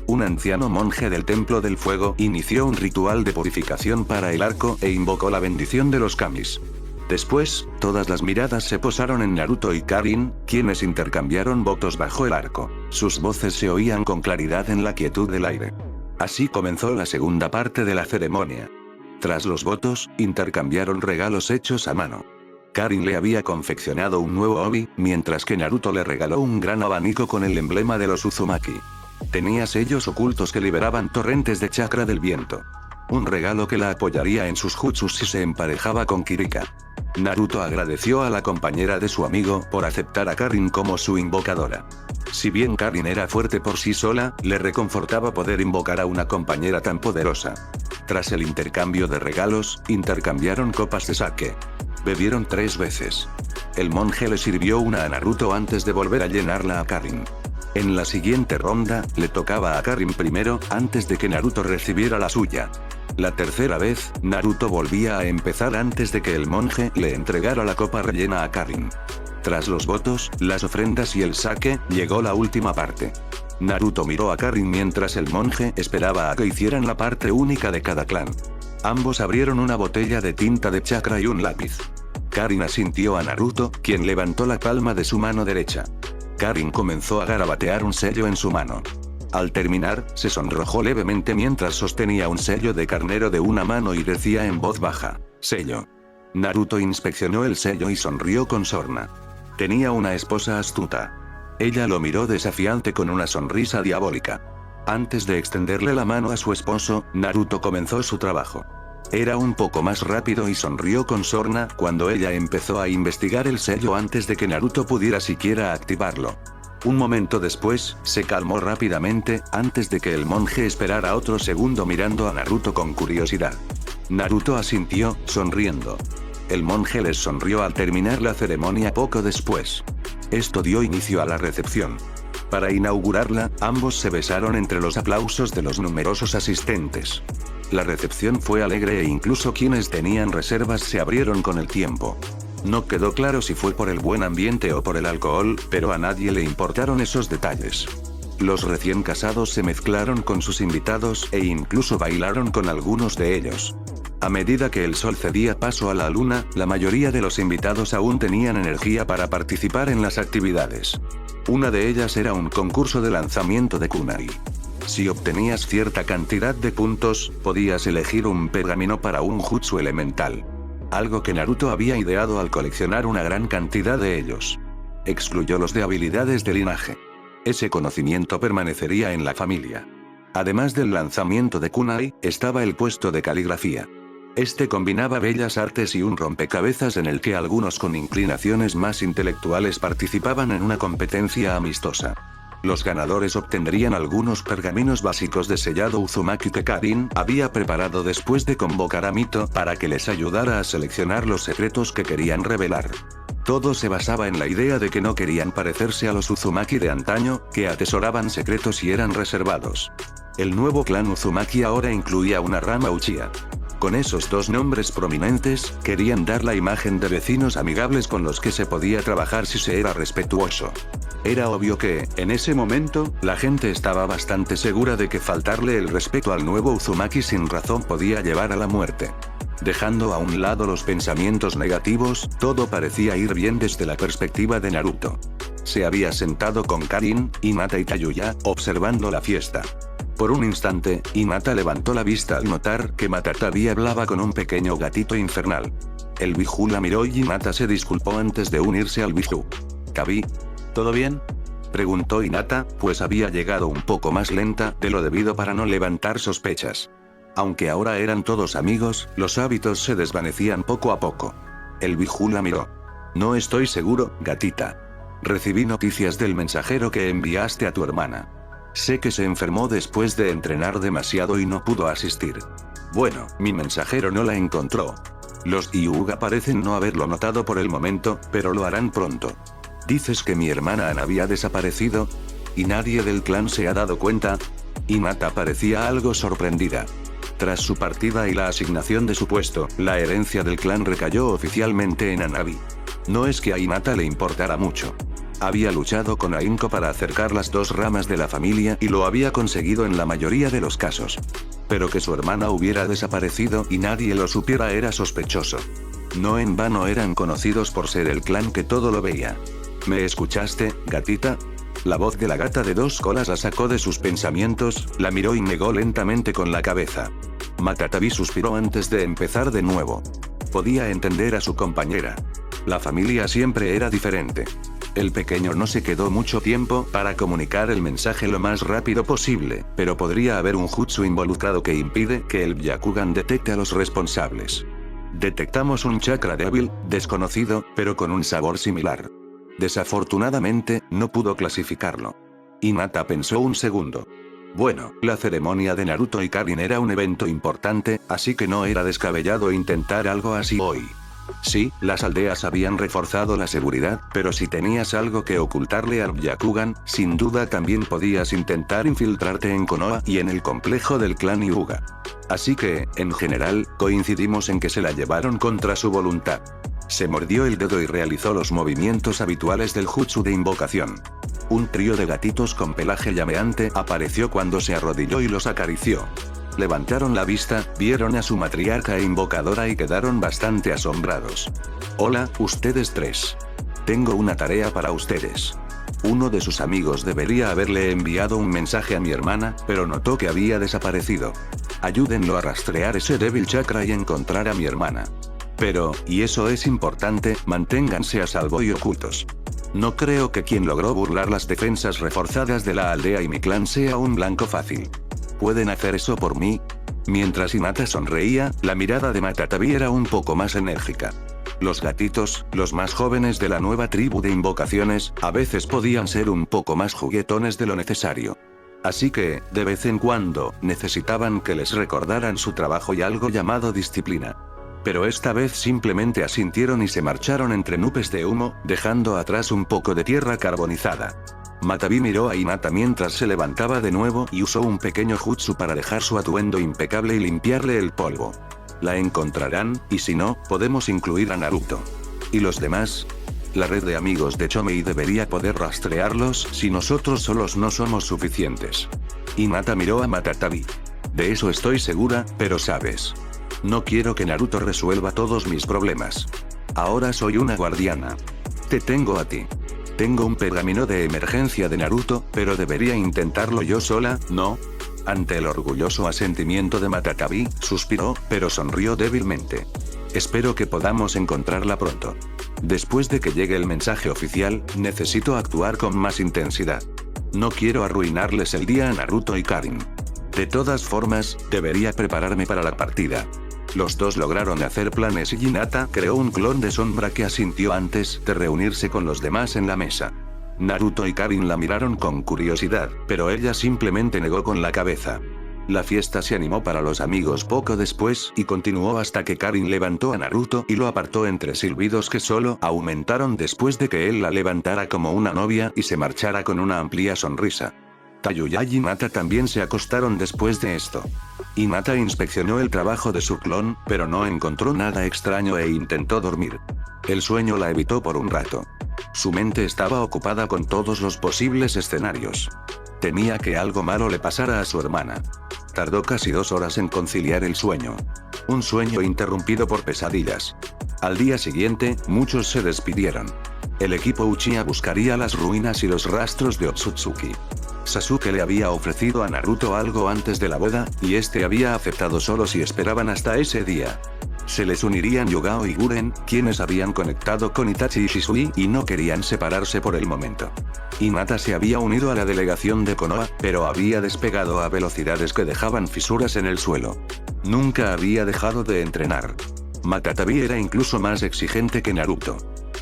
Un anciano monje del Templo del Fuego inició un ritual de purificación para el arco e invocó la bendición de los kamis. Después, todas las miradas se posaron en Naruto y Karin, quienes intercambiaron votos bajo el arco. Sus voces se oían con claridad en la quietud del aire. Así comenzó la segunda parte de la ceremonia. Tras los votos, intercambiaron regalos hechos a mano. Karin le había confeccionado un nuevo obi, mientras que Naruto le regaló un gran abanico con el emblema de los Uzumaki. Tenía sellos ocultos que liberaban torrentes de chakra del viento. Un regalo que la apoyaría en sus jutsus si se emparejaba con Kirika. Naruto agradeció a la compañera de su amigo por aceptar a Karin como su invocadora. Si bien Karin era fuerte por sí sola, le reconfortaba poder invocar a una compañera tan poderosa. Tras el intercambio de regalos, intercambiaron copas de sake. Bebieron 3 veces. El monje le sirvió una a Naruto antes de volver a llenarla a Karin. En la siguiente ronda, le tocaba a Karin primero, antes de que Naruto recibiera la suya. La tercera vez, Naruto volvía a empezar antes de que el monje le entregara la copa rellena a Karin. Tras los votos, las ofrendas y el sake, llegó la última parte. Naruto miró a Karin mientras el monje esperaba a que hicieran la parte única de cada clan. Ambos abrieron una botella de tinta de chakra y un lápiz. Karin asintió a Naruto, quien levantó la palma de su mano derecha. Karin comenzó a garabatear un sello en su mano. Al terminar, se sonrojó levemente mientras sostenía un sello de carnero de una mano y decía en voz baja, «Sello». Naruto inspeccionó el sello y sonrió con sorna. Tenía una esposa astuta. Ella lo miró desafiante con una sonrisa diabólica. Antes de extenderle la mano a su esposo, Naruto comenzó su trabajo. Era un poco más rápido y sonrió con sorna cuando ella empezó a investigar el sello antes de que Naruto pudiera siquiera activarlo. Un momento después, se calmó rápidamente, antes de que el monje esperara otro segundo mirando a Naruto con curiosidad. Naruto asintió, sonriendo. El monje les sonrió al terminar la ceremonia poco después. Esto dio inicio a la recepción. Para inaugurarla, ambos se besaron entre los aplausos de los numerosos asistentes. La recepción fue alegre e incluso quienes tenían reservas se abrieron con el tiempo. No quedó claro si fue por el buen ambiente o por el alcohol, pero a nadie le importaron esos detalles. Los recién casados se mezclaron con sus invitados e incluso bailaron con algunos de ellos. A medida que el sol cedía paso a la luna, la mayoría de los invitados aún tenían energía para participar en las actividades. Una de ellas era un concurso de lanzamiento de kunai. Si obtenías cierta cantidad de puntos, podías elegir un pergamino para un jutsu elemental. Algo que Naruto había ideado al coleccionar una gran cantidad de ellos. Excluyó los de habilidades de linaje. Ese conocimiento permanecería en la familia. Además del lanzamiento de kunai, estaba el puesto de caligrafía. Este combinaba bellas artes y un rompecabezas en el que algunos con inclinaciones más intelectuales participaban en una competencia amistosa. Los ganadores obtendrían algunos pergaminos básicos de sellado Uzumaki que Karin había preparado después de convocar a Mito para que les ayudara a seleccionar los secretos que querían revelar. Todo se basaba en la idea de que no querían parecerse a los Uzumaki de antaño, que atesoraban secretos y eran reservados. El nuevo clan Uzumaki ahora incluía una rama Uchiha. Con esos dos nombres prominentes, querían dar la imagen de vecinos amigables con los que se podía trabajar si se era respetuoso. Era obvio que, en ese momento, la gente estaba bastante segura de que faltarle el respeto al nuevo Uzumaki sin razón podía llevar a la muerte. Dejando a un lado los pensamientos negativos, todo parecía ir bien desde la perspectiva de Naruto. Se había sentado con Karin, Hinata y Tayuya, observando la fiesta. Por un instante, Hinata levantó la vista al notar que Matatabi hablaba con un pequeño gatito infernal. El Biju la miró y Hinata se disculpó antes de unirse al Biju. «Kabi, ¿todo bien?», preguntó Hinata, pues había llegado un poco más lenta de lo debido para no levantar sospechas. Aunque ahora eran todos amigos, los hábitos se desvanecían poco a poco. El Biju la miró. «No estoy seguro, gatita. Recibí noticias del mensajero que enviaste a tu hermana. Sé que se enfermó después de entrenar demasiado y no pudo asistir. Bueno, mi mensajero no la encontró. Los Hyuga parecen no haberlo notado por el momento, pero lo harán pronto. ¿Dices que mi hermana Ana había desaparecido? ¿Y nadie del clan se ha dado cuenta?». Hinata parecía algo sorprendida. Tras su partida y la asignación de su puesto, la herencia del clan recayó oficialmente en Hanabi. No es que a Hinata le importara mucho. Había luchado con ahínco para acercar las dos ramas de la familia y lo había conseguido en la mayoría de los casos. Pero que su hermana hubiera desaparecido y nadie lo supiera era sospechoso. No en vano eran conocidos por ser el clan que todo lo veía. ¿Me escuchaste, gatita?». La voz de la gata de dos colas la sacó de sus pensamientos, la miró y negó lentamente con la cabeza. Matatabi suspiró antes de empezar de nuevo. Podía entender a su compañera. La familia siempre era diferente. El pequeño no se quedó mucho tiempo para comunicar el mensaje lo más rápido posible, pero podría haber un jutsu involucrado que impide que el Byakugan detecte a los responsables. Detectamos un chakra débil, desconocido, pero con un sabor similar. Desafortunadamente, no pudo clasificarlo. Hinata pensó un segundo. Bueno, la ceremonia de Naruto y Karin era un evento importante, así que no era descabellado intentar algo así hoy. Sí, las aldeas habían reforzado la seguridad, pero si tenías algo que ocultarle al Byakugan, sin duda también podías intentar infiltrarte en Konoha y en el complejo del clan Hyuga. Así que, en general, coincidimos en que se la llevaron contra su voluntad. Se mordió el dedo y realizó los movimientos habituales del jutsu de invocación. Un trío de gatitos con pelaje llameante apareció cuando se arrodilló y los acarició. Levantaron la vista, vieron a su matriarca e invocadora y quedaron bastante asombrados. «Hola, ustedes tres. Tengo una tarea para ustedes». Uno de sus amigos debería haberle enviado un mensaje a mi hermana, pero notó que había desaparecido. Ayúdenlo a rastrear ese débil chakra y encontrar a mi hermana. Pero, y eso es importante, manténganse a salvo y ocultos. No creo que quien logró burlar las defensas reforzadas de la aldea y mi clan sea un blanco fácil. ¿Pueden hacer eso por mí? Mientras Hinata sonreía, la mirada de Matatabi era un poco más enérgica. Los gatitos, los más jóvenes de la nueva tribu de invocaciones, a veces podían ser un poco más juguetones de lo necesario. Así que, de vez en cuando, necesitaban que les recordaran su trabajo y algo llamado disciplina. Pero esta vez simplemente asintieron y se marcharon entre nubes de humo, dejando atrás un poco de tierra carbonizada. Matabi miró a Hinata mientras se levantaba de nuevo y usó un pequeño jutsu para dejar su atuendo impecable y limpiarle el polvo. La encontrarán, y si no, podemos incluir a Naruto. ¿Y los demás? La red de amigos de Chomei debería poder rastrearlos si nosotros solos no somos suficientes. Hinata miró a Matatabi. De eso estoy segura, pero sabes. No quiero que Naruto resuelva todos mis problemas. Ahora soy una guardiana. Te tengo a ti. Tengo un pergamino de emergencia de Naruto, pero debería intentarlo yo sola, ¿no? Ante el orgulloso asentimiento de Matatabi, suspiró, pero sonrió débilmente. Espero que podamos encontrarla pronto. Después de que llegue el mensaje oficial, necesito actuar con más intensidad. No quiero arruinarles el día a Naruto y Karin. De todas formas, debería prepararme para la partida. Los dos lograron hacer planes y Hinata creó un clon de sombra que asintió antes de reunirse con los demás en la mesa. Naruto y Karin la miraron con curiosidad, pero ella simplemente negó con la cabeza. La fiesta se animó para los amigos poco después y continuó hasta que Karin levantó a Naruto y lo apartó entre silbidos que solo aumentaron después de que él la levantara como una novia y se marchara con una amplia sonrisa. Tayuya y Hinata también se acostaron después de esto. Hinata inspeccionó el trabajo de su clon, pero no encontró nada extraño e intentó dormir. El sueño la evitó por un rato. Su mente estaba ocupada con todos los posibles escenarios. Temía que algo malo le pasara a su hermana. Tardó casi 2 horas en conciliar el sueño. Un sueño interrumpido por pesadillas. Al día siguiente, muchos se despidieron. El equipo Uchiha buscaría las ruinas y los rastros de Otsutsuki. Sasuke le había ofrecido a Naruto algo antes de la boda, y este había aceptado solo si esperaban hasta ese día. Se les unirían Yugao y Guren, quienes habían conectado con Itachi y Shisui y no querían separarse por el momento. Hinata se había unido a la delegación de Konoha, pero había despegado a velocidades que dejaban fisuras en el suelo. Nunca había dejado de entrenar. Matatabi era incluso más exigente que Naruto.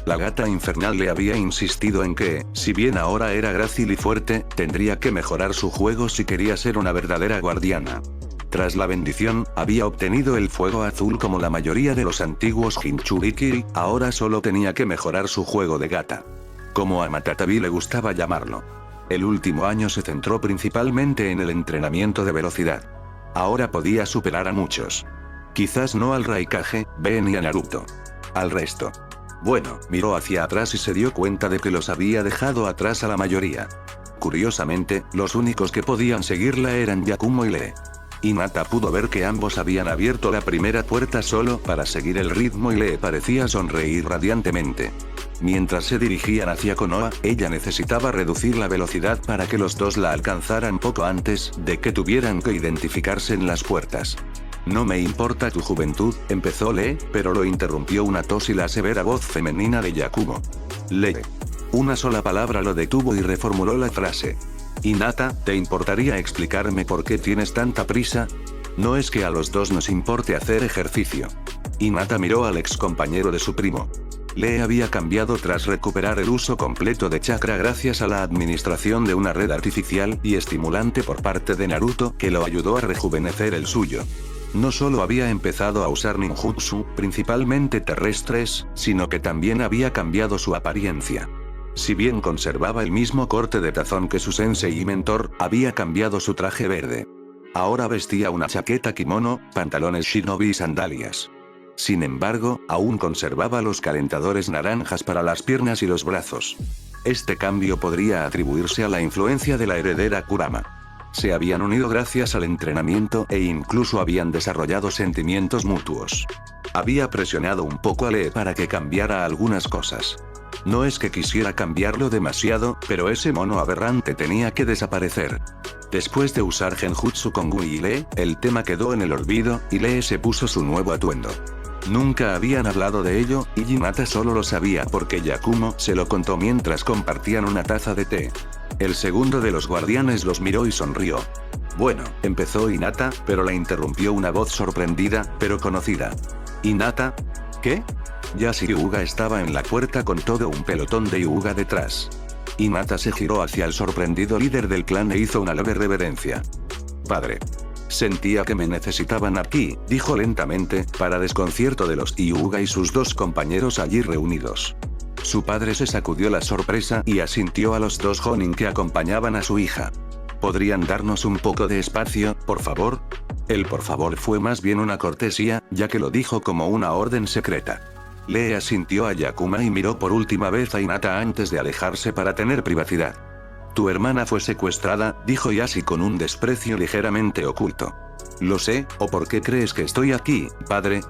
La gata infernal le había insistido en que, si bien ahora era grácil y fuerte, tendría que mejorar su juego si quería ser una verdadera guardiana. Tras la bendición, había obtenido el fuego azul como la mayoría de los antiguos Jinchuriki, ahora solo tenía que mejorar su juego de gata. Como a Matatabi le gustaba llamarlo. El último año se centró principalmente en el entrenamiento de velocidad. Ahora podía superar a muchos. Quizás no al Raikage, Ben y a Naruto. Al resto. Bueno, miró hacia atrás y se dio cuenta de que los había dejado atrás a la mayoría. Curiosamente, los únicos que podían seguirla eran Yakumo y Lee. Hinata pudo ver que ambos habían abierto la primera puerta solo para seguir el ritmo y Lee parecía sonreír radiantemente. Mientras se dirigían hacia Konoha, ella necesitaba reducir la velocidad para que los dos la alcanzaran poco antes de que tuvieran que identificarse en las puertas. No me importa tu juventud, empezó Lee, pero lo interrumpió una tos y la severa voz femenina de Yakumo. Lee. Una sola palabra lo detuvo y reformuló la frase. Hinata, ¿te importaría explicarme por qué tienes tanta prisa? No es que a los dos nos importe hacer ejercicio. Hinata miró al ex compañero de su primo. Lee había cambiado tras recuperar el uso completo de chakra gracias a la administración de una red artificial y estimulante por parte de Naruto que lo ayudó a rejuvenecer el suyo. No solo había empezado a usar ninjutsu, principalmente terrestres, sino que también había cambiado su apariencia. Si bien conservaba el mismo corte de tazón que su sensei y mentor, había cambiado su traje verde. Ahora vestía una chaqueta kimono, pantalones shinobi y sandalias. Sin embargo, aún conservaba los calentadores naranjas para las piernas y los brazos. Este cambio podría atribuirse a la influencia de la heredera Kurama. Se habían unido gracias al entrenamiento e incluso habían desarrollado sentimientos mutuos. Había presionado un poco a Lee para que cambiara algunas cosas. No es que quisiera cambiarlo demasiado, pero ese mono aberrante tenía que desaparecer. Después de usar Genjutsu con Gui y Lee, el tema quedó en el olvido, y Lee se puso su nuevo atuendo. Nunca habían hablado de ello, y Hinata solo lo sabía porque Yakumo se lo contó mientras compartían una taza de té. El segundo de los guardianes los miró y sonrió. Bueno, empezó Hinata, pero la interrumpió una voz sorprendida, pero conocida. ¿Hinata? ¿Qué? Yasi Hyuga estaba en la puerta con todo un pelotón de Hyuga detrás. Hinata se giró hacia el sorprendido líder del clan e hizo una leve reverencia. Padre. Sentía que me necesitaban aquí, dijo lentamente, para desconcierto de los Hyuga y sus dos compañeros allí reunidos. Su padre se sacudió la sorpresa y asintió a los dos Jonin que acompañaban a su hija. ¿Podrían darnos un poco de espacio, por favor? El por favor fue más bien una cortesía, ya que lo dijo como una orden secreta. Lee asintió a Yakuma y miró por última vez a Hinata antes de alejarse para tener privacidad. Tu hermana fue secuestrada, dijo Yasi con un desprecio ligeramente oculto. Lo sé, ¿o por qué crees que estoy aquí, padre?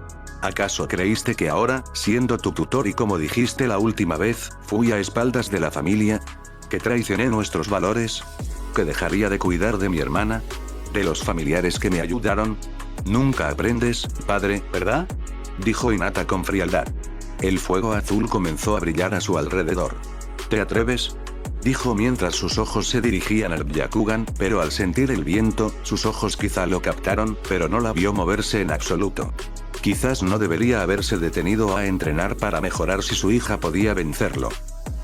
¿Acaso creíste que ahora, siendo tu tutor y como dijiste la última vez, fui a espaldas de la familia? ¿Que traicioné nuestros valores? ¿Que dejaría de cuidar de mi hermana? ¿De los familiares que me ayudaron? Nunca aprendes, padre, ¿verdad? Dijo Hinata con frialdad. El fuego azul comenzó a brillar a su alrededor. ¿Te atreves? Dijo mientras sus ojos se dirigían al Byakugan, pero al sentir el viento, sus ojos quizá lo captaron, pero no la vio moverse en absoluto. Quizás no debería haberse detenido a entrenar para mejorar si su hija podía vencerlo.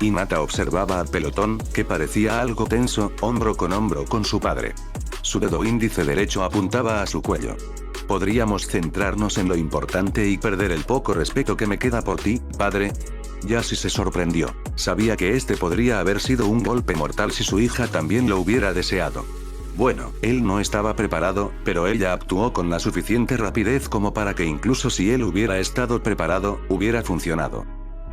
Hinata observaba al pelotón, que parecía algo tenso, hombro con su padre. Su dedo índice derecho apuntaba a su cuello. ¿Podríamos centrarnos en lo importante y perder el poco respeto que me queda por ti, padre? Yasi se sorprendió. Sabía que este podría haber sido un golpe mortal si su hija también lo hubiera deseado. Bueno, él no estaba preparado, pero ella actuó con la suficiente rapidez como para que incluso si él hubiera estado preparado, hubiera funcionado.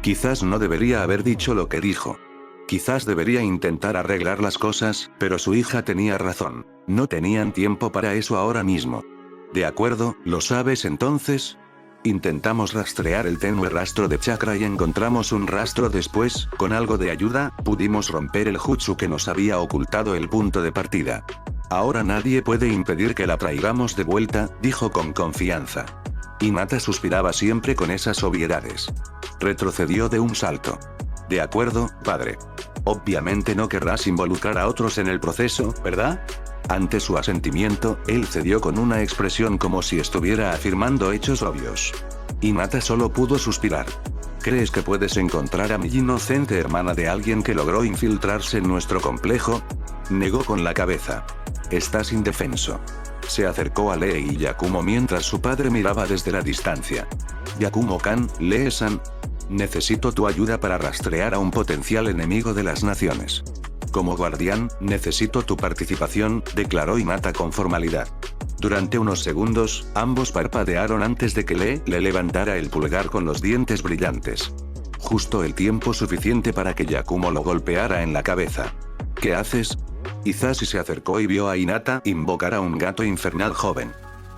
Quizás no debería haber dicho lo que dijo. Quizás debería intentar arreglar las cosas, pero su hija tenía razón. No tenían tiempo para eso ahora mismo. De acuerdo, ¿lo sabes entonces? Intentamos rastrear el tenue rastro de chakra y encontramos un rastro después, con algo de ayuda, pudimos romper el jutsu que nos había ocultado el punto de partida. Ahora nadie puede impedir que la traigamos de vuelta, dijo con confianza. Hinata suspiraba siempre con esas obviedades. Retrocedió de un salto. De acuerdo, padre. Obviamente no querrás involucrar a otros en el proceso, ¿verdad? Ante su asentimiento, él cedió con una expresión como si estuviera afirmando hechos obvios. Hinata solo pudo suspirar. ¿Crees que puedes encontrar a mi inocente hermana de alguien que logró infiltrarse en nuestro complejo? Negó con la cabeza. Estás indefenso. Se acercó a Lee y Yakumo mientras su padre miraba desde la distancia. Yakumo-kan, Lee-san. Necesito tu ayuda para rastrear a un potencial enemigo de las naciones. Como guardián, necesito tu participación, declaró Hinata con formalidad. Durante unos segundos, ambos parpadearon antes de que Lee le levantara el pulgar con los dientes brillantes. Justo el tiempo suficiente para que Yakumo lo golpeara en la cabeza. ¿Qué haces? Hisashi se acercó y vio a Hinata invocar a un gato infernal joven.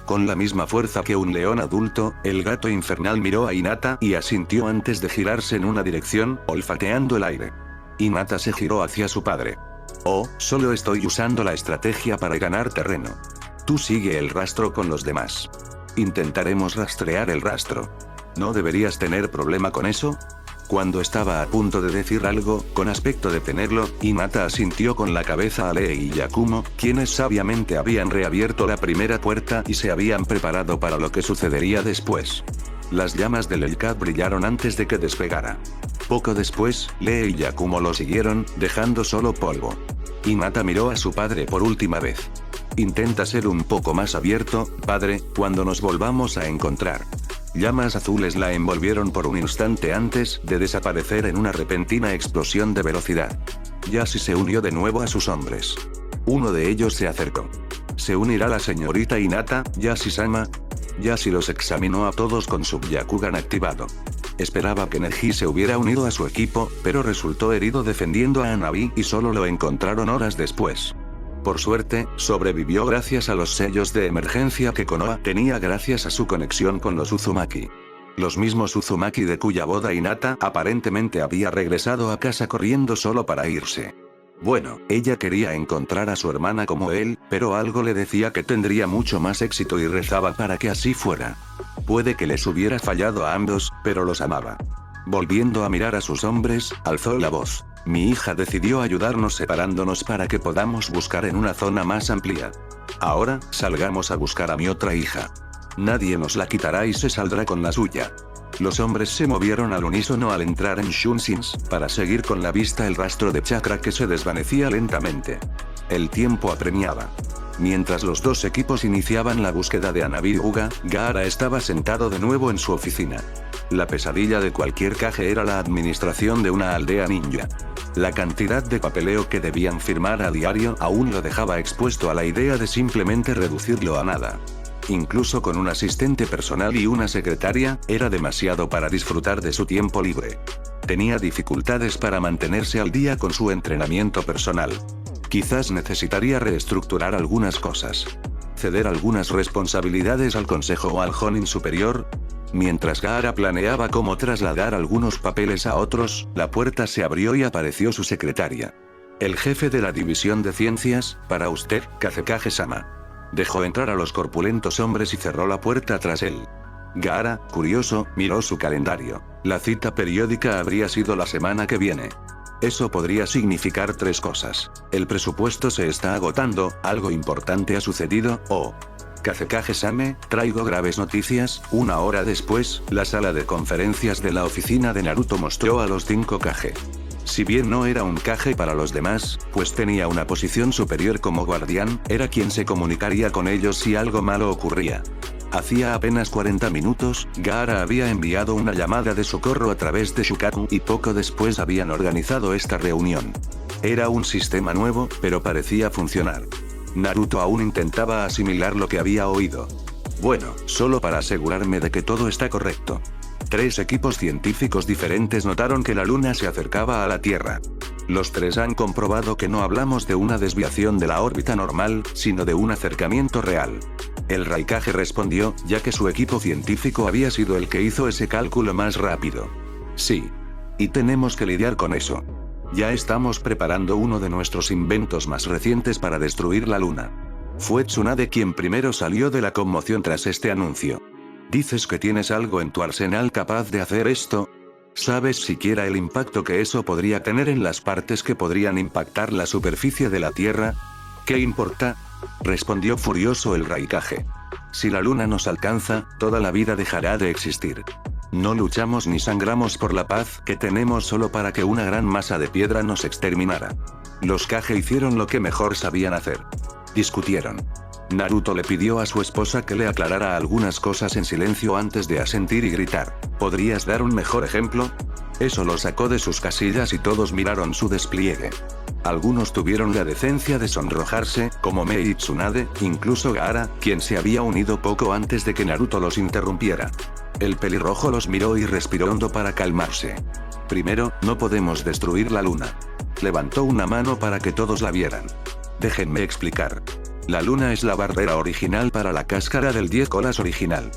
Con la misma fuerza que un león adulto, el gato infernal miró a Hinata y asintió antes de girarse en una dirección, olfateando el aire. Hinata se giró hacia su padre. Oh, solo estoy usando la estrategia para ganar terreno. Tú sigue el rastro con los demás. Intentaremos rastrear el rastro. ¿No deberías tener problema con eso? Cuando estaba a punto de decir algo, con aspecto de tenerlo, Hinata asintió con la cabeza a Lee y Yakumo, quienes sabiamente habían reabierto la primera puerta y se habían preparado para lo que sucedería después. Las llamas del Hellcat brillaron antes de que despegara. Poco después, Lee y Yakumo lo siguieron, dejando solo polvo. Hinata miró a su padre por última vez. Intenta ser un poco más abierto, padre, cuando nos volvamos a encontrar. Llamas azules la envolvieron por un instante antes de desaparecer en una repentina explosión de velocidad. Yasi se unió de nuevo a sus hombres. Uno de ellos se acercó. ¿Se unirá la señorita Hinata, Yasi-sama? Yasi los examinó a todos con su Byakugan activado. Esperaba que Neji se hubiera unido a su equipo, pero resultó herido defendiendo a Hanabi y solo lo encontraron horas después. Por suerte, sobrevivió gracias a los sellos de emergencia que Konoha tenía gracias a su conexión con los Uzumaki. Los mismos Uzumaki de cuya boda Hinata aparentemente había regresado a casa corriendo solo para irse. Bueno, ella quería encontrar a su hermana como él, pero algo le decía que tendría mucho más éxito y rezaba para que así fuera. Puede que les hubiera fallado a ambos, pero los amaba. Volviendo a mirar a sus hombres, alzó la voz. Mi hija decidió ayudarnos separándonos para que podamos buscar en una zona más amplia. Ahora, salgamos a buscar a mi otra hija. Nadie nos la quitará y se saldrá con la suya. Los hombres se movieron al unísono al entrar en Shunsins, para seguir con la vista el rastro de chakra que se desvanecía lentamente. El tiempo apremiaba. Mientras los dos equipos iniciaban la búsqueda de Anabi-Uga, Gaara estaba sentado de nuevo en su oficina. La pesadilla de cualquier Kage era la administración de una aldea ninja. La cantidad de papeleo que debían firmar a diario aún lo dejaba expuesto a la idea de simplemente reducirlo a nada. Incluso con un asistente personal y una secretaria, era demasiado para disfrutar de su tiempo libre. Tenía dificultades para mantenerse al día con su entrenamiento personal. Quizás necesitaría reestructurar algunas cosas. Ceder algunas responsabilidades al consejo o al Jonin superior. Mientras Gaara planeaba cómo trasladar algunos papeles a otros, la puerta se abrió y apareció su secretaria. El jefe de la división de ciencias, para usted, Kazekage-sama. Dejó entrar a los corpulentos hombres y cerró la puerta tras él. Gaara, curioso, miró su calendario. La cita periódica habría sido la semana que viene. Eso podría significar tres cosas. El presupuesto se está agotando, algo importante ha sucedido, o... Kazekage-sama, traigo graves noticias. Una hora después, la sala de conferencias de la oficina de Naruto mostró a los 5 Kage. Si bien no era un Kage para los demás, pues tenía una posición superior como guardián, era quien se comunicaría con ellos si algo malo ocurría. Hacía apenas 40 minutos, Gaara había enviado una llamada de socorro a través de Shukaku y poco después habían organizado esta reunión. Era un sistema nuevo, pero parecía funcionar. Naruto aún intentaba asimilar lo que había oído. Bueno, solo para asegurarme de que todo está correcto. 3 equipos científicos diferentes notaron que la luna se acercaba a la Tierra. Los 3 han comprobado que no hablamos de una desviación de la órbita normal, sino de un acercamiento real. El Raikage respondió, ya que su equipo científico había sido el que hizo ese cálculo más rápido. Sí. Y tenemos que lidiar con eso. Ya estamos preparando uno de nuestros inventos más recientes para destruir la luna. Fue Tsunade quien primero salió de la conmoción tras este anuncio. ¿Dices que tienes algo en tu arsenal capaz de hacer esto? ¿Sabes siquiera el impacto que eso podría tener en las partes que podrían impactar la superficie de la Tierra? ¿Qué importa? Respondió furioso el Raikage. Si la luna nos alcanza, toda la vida dejará de existir. No luchamos ni sangramos por la paz que tenemos solo para que una gran masa de piedra nos exterminara. Los Kage hicieron lo que mejor sabían hacer. Discutieron. Naruto le pidió a su esposa que le aclarara algunas cosas en silencio antes de asentir y gritar. ¿Podrías dar un mejor ejemplo? Eso lo sacó de sus casillas y todos miraron su despliegue. Algunos tuvieron la decencia de sonrojarse, como Mei y Tsunade, incluso Gaara, quien se había unido poco antes de que Naruto los interrumpiera. El pelirrojo los miró y respiró hondo para calmarse. Primero, no podemos destruir la luna. Levantó una mano para que todos la vieran. Déjenme explicar. La luna es la barrera original para la cáscara del 10 colas original.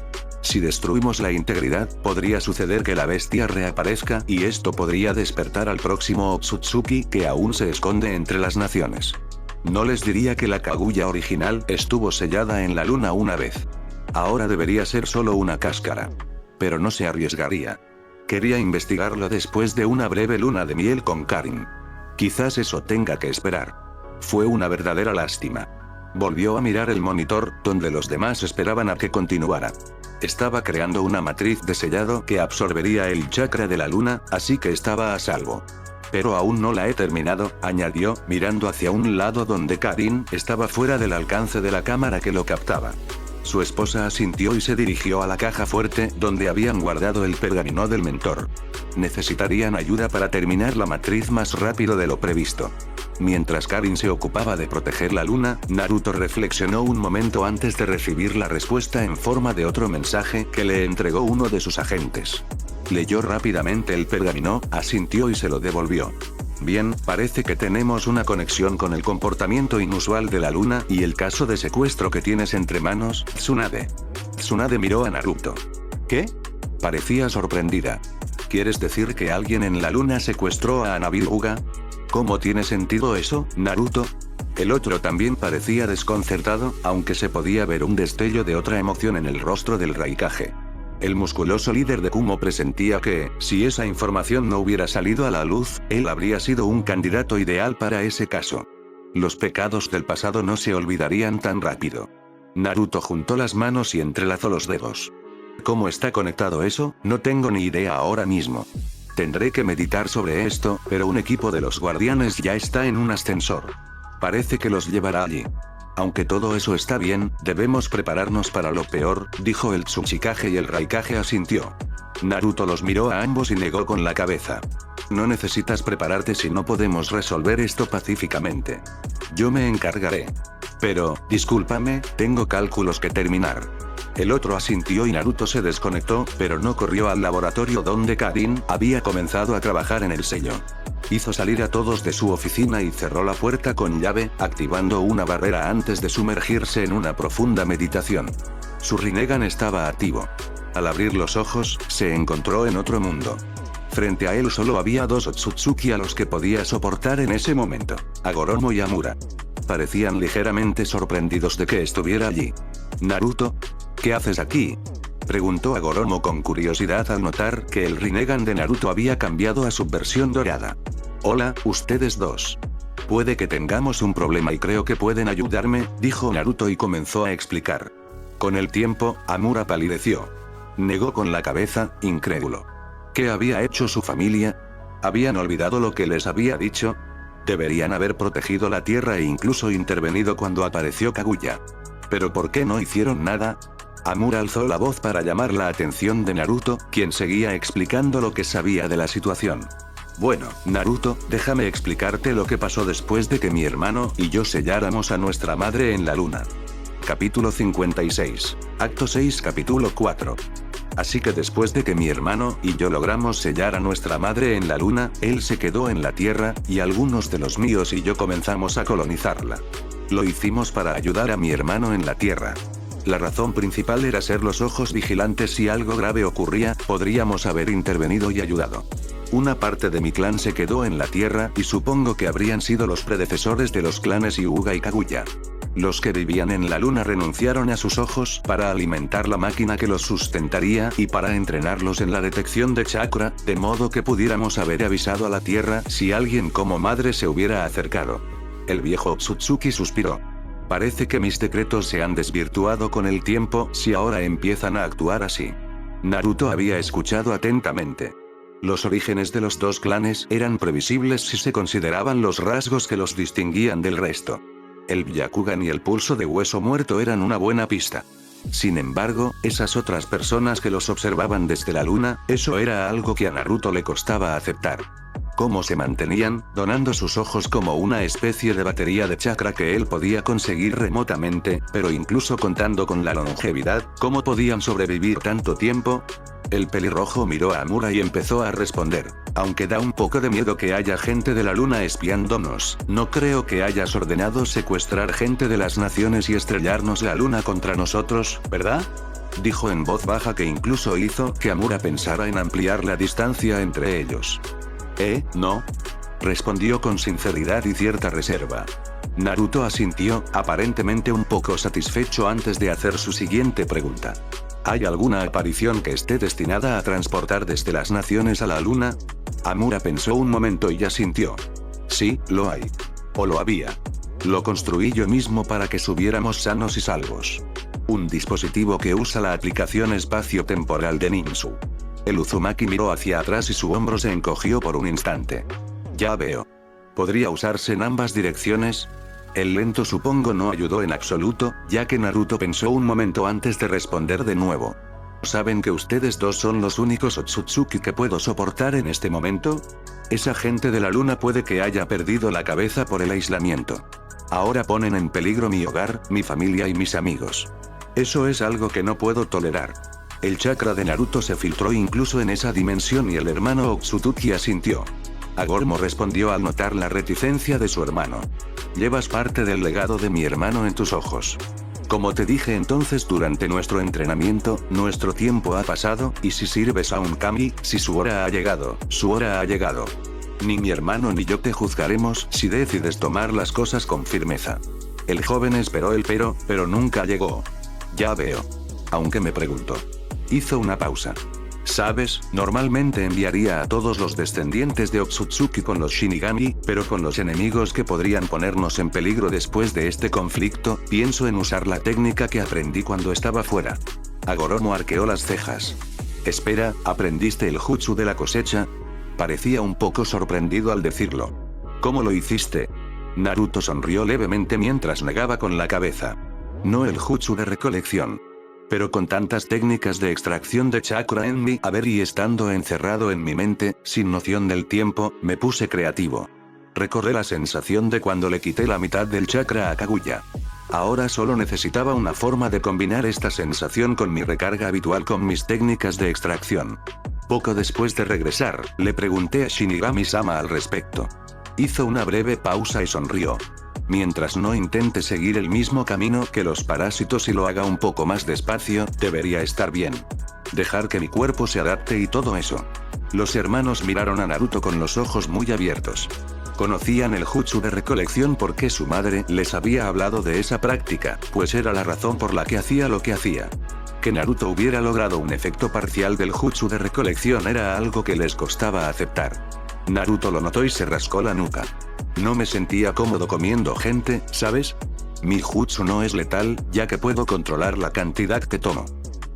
Si destruimos la integridad, podría suceder que la bestia reaparezca y esto podría despertar al próximo Otsutsuki que aún se esconde entre las naciones. No les diría que la Kaguya original estuvo sellada en la luna una vez. Ahora debería ser solo una cáscara. Pero no se arriesgaría. Quería investigarlo después de una breve luna de miel con Karin. Quizás eso tenga que esperar. Fue una verdadera lástima. Volvió a mirar el monitor, donde los demás esperaban a que continuara. Estaba creando una matriz de sellado que absorbería el chakra de la luna, así que estaba a salvo. Pero aún no la he terminado, añadió, mirando hacia un lado donde Karin estaba fuera del alcance de la cámara que lo captaba. Su esposa asintió y se dirigió a la caja fuerte, donde habían guardado el pergamino del mentor. Necesitarían ayuda para terminar la matriz más rápido de lo previsto. Mientras Karin se ocupaba de proteger la luna, Naruto reflexionó un momento antes de recibir la respuesta en forma de otro mensaje que le entregó uno de sus agentes. Leyó rápidamente el pergamino, asintió y se lo devolvió. Bien, parece que tenemos una conexión con el comportamiento inusual de la luna y el caso de secuestro que tienes entre manos, Tsunade. Tsunade miró a Naruto. ¿Qué? Parecía sorprendida. ¿Quieres decir que alguien en la luna secuestró a Anabi-Uga? ¿Cómo tiene sentido eso, Naruto? El otro también parecía desconcertado, aunque se podía ver un destello de otra emoción en el rostro del Raikage. El musculoso líder de Kumo presentía que, si esa información no hubiera salido a la luz, él habría sido un candidato ideal para ese caso. Los pecados del pasado no se olvidarían tan rápido. Naruto juntó las manos y entrelazó los dedos. ¿Cómo está conectado eso? No tengo ni idea ahora mismo. Tendré que meditar sobre esto, pero un equipo de los guardianes ya está en un ascensor. Parece que los llevará allí. Aunque todo eso está bien, debemos prepararnos para lo peor, dijo el Tsuchikage y el Raikage asintió. Naruto los miró a ambos y negó con la cabeza. No necesitas prepararte si no podemos resolver esto pacíficamente. Yo me encargaré. Pero, discúlpame, tengo cálculos que terminar. El otro asintió y Naruto se desconectó, pero no corrió al laboratorio donde Karin había comenzado a trabajar en el sello. Hizo salir a todos de su oficina y cerró la puerta con llave, activando una barrera antes de sumergirse en una profunda meditación. Su Rinnegan estaba activo. Al abrir los ojos, se encontró en otro mundo. Frente a él solo había dos Otsutsuki a los que podía soportar en ese momento: Hagoromo y Amura. Parecían ligeramente sorprendidos de que estuviera allí. «Naruto, ¿qué haces aquí?», preguntó Hagoromo con curiosidad al notar que el Rinnegan de Naruto había cambiado a su versión dorada. «Hola, ustedes dos. Puede que tengamos un problema y creo que pueden ayudarme», dijo Naruto y comenzó a explicar. Con el tiempo, Amura palideció. Negó con la cabeza, incrédulo. ¿Qué había hecho su familia? ¿Habían olvidado lo que les había dicho? Deberían haber protegido la tierra e incluso intervenido cuando apareció Kaguya. ¿Pero por qué no hicieron nada? Amura alzó la voz para llamar la atención de Naruto, quien seguía explicando lo que sabía de la situación. «Bueno, Naruto, déjame explicarte lo que pasó después de que mi hermano y yo selláramos a nuestra madre en la luna». Capítulo 56. Acto 6 Capítulo 4. Así que después de que mi hermano y yo logramos sellar a nuestra madre en la luna, él se quedó en la tierra, y algunos de los míos y yo comenzamos a colonizarla. Lo hicimos para ayudar a mi hermano en la tierra. La razón principal era ser los ojos vigilantes. Si algo grave ocurría, podríamos haber intervenido y ayudado. Una parte de mi clan se quedó en la tierra, y supongo que habrían sido los predecesores de los clanes Hyuga y Kaguya. Los que vivían en la luna renunciaron a sus ojos para alimentar la máquina que los sustentaría y para entrenarlos en la detección de chakra, de modo que pudiéramos haber avisado a la tierra si alguien como madre se hubiera acercado. El viejo Otsutsuki suspiró. Parece que mis decretos se han desvirtuado con el tiempo si ahora empiezan a actuar así. Naruto había escuchado atentamente. Los orígenes de los dos clanes eran previsibles si se consideraban los rasgos que los distinguían del resto. El Byakugan y el pulso de hueso muerto eran una buena pista. Sin embargo, esas otras personas que los observaban desde la luna, eso era algo que a Naruto le costaba aceptar. ¿Cómo se mantenían, donando sus ojos como una especie de batería de chakra que él podía conseguir remotamente, pero incluso contando con la longevidad, cómo podían sobrevivir tanto tiempo? El pelirrojo miró a Amura y empezó a responder. Aunque da un poco de miedo que haya gente de la luna espiándonos, no creo que hayas ordenado secuestrar gente de las naciones y estrellarnos la luna contra nosotros, ¿verdad?, dijo en voz baja, que incluso hizo que Amura pensara en ampliar la distancia entre ellos. No, respondió con sinceridad y cierta reserva. Naruto asintió, aparentemente un poco satisfecho antes de hacer su siguiente pregunta. ¿Hay alguna aparición que esté destinada a transportar desde las naciones a la luna? Amura pensó un momento y asintió. Sí, lo hay. O lo había. Lo construí yo mismo para que subiéramos sanos y salvos. Un dispositivo que usa la aplicación espacio-temporal de Ninsu. El Uzumaki miró hacia atrás y su hombro se encogió por un instante. Ya veo. ¿Podría usarse en ambas direcciones? El lento supongo no ayudó en absoluto, ya que Naruto pensó un momento antes de responder de nuevo. ¿Saben que ustedes dos son los únicos Otsutsuki que puedo soportar en este momento? Esa gente de la luna puede que haya perdido la cabeza por el aislamiento. Ahora ponen en peligro mi hogar, mi familia y mis amigos. Eso es algo que no puedo tolerar. El chakra de Naruto se filtró incluso en esa dimensión y el hermano Otsutsuki asintió. Hagoromo respondió al notar la reticencia de su hermano. Llevas parte del legado de mi hermano en tus ojos. Como te dije entonces durante nuestro entrenamiento, nuestro tiempo ha pasado, y si sirves a un kami, si su hora ha llegado, su hora ha llegado. Ni mi hermano ni yo te juzgaremos si decides tomar las cosas con firmeza. El joven esperó el pero nunca llegó. Ya veo. Aunque me pregunto. Hizo una pausa. ¿Sabes? Normalmente enviaría a todos los descendientes de Otsutsuki con los Shinigami, pero con los enemigos que podrían ponernos en peligro después de este conflicto, pienso en usar la técnica que aprendí cuando estaba fuera. Hagoromo arqueó las cejas. Espera, ¿aprendiste el jutsu de la cosecha? Parecía un poco sorprendido al decirlo. ¿Cómo lo hiciste? Naruto sonrió levemente mientras negaba con la cabeza. No el jutsu de recolección. Pero con tantas técnicas de extracción de chakra en mi haber y estando encerrado en mi mente, sin noción del tiempo, me puse creativo. Recordé la sensación de cuando le quité la mitad del chakra a Kaguya. Ahora solo necesitaba una forma de combinar esta sensación con mi recarga habitual con mis técnicas de extracción. Poco después de regresar, le pregunté a Shinigami-sama al respecto. Hizo una breve pausa y sonrió. Mientras no intente seguir el mismo camino que los parásitos y lo haga un poco más despacio, debería estar bien. Dejar que mi cuerpo se adapte y todo eso. Los hermanos miraron a Naruto con los ojos muy abiertos. Conocían el jutsu de recolección porque su madre les había hablado de esa práctica, pues era la razón por la que hacía lo que hacía. Que Naruto hubiera logrado un efecto parcial del jutsu de recolección era algo que les costaba aceptar. Naruto lo notó y se rascó la nuca. No me sentía cómodo comiendo gente, ¿sabes? Mi jutsu no es letal, ya que puedo controlar la cantidad que tomo.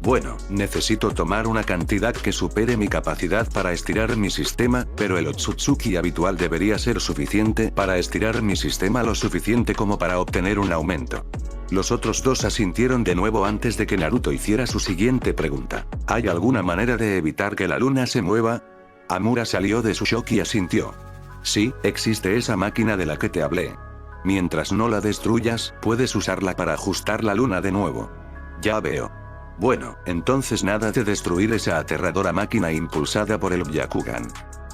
Bueno, necesito tomar una cantidad que supere mi capacidad para estirar mi sistema, pero el Otsutsuki habitual debería ser suficiente para estirar mi sistema lo suficiente como para obtener un aumento. Los otros dos asintieron de nuevo antes de que Naruto hiciera su siguiente pregunta. ¿Hay alguna manera de evitar que la luna se mueva? Amura salió de su shock y asintió. Sí, existe esa máquina de la que te hablé. Mientras no la destruyas, puedes usarla para ajustar la luna de nuevo. Ya veo. Bueno, entonces nada de destruir esa aterradora máquina impulsada por el Byakugan.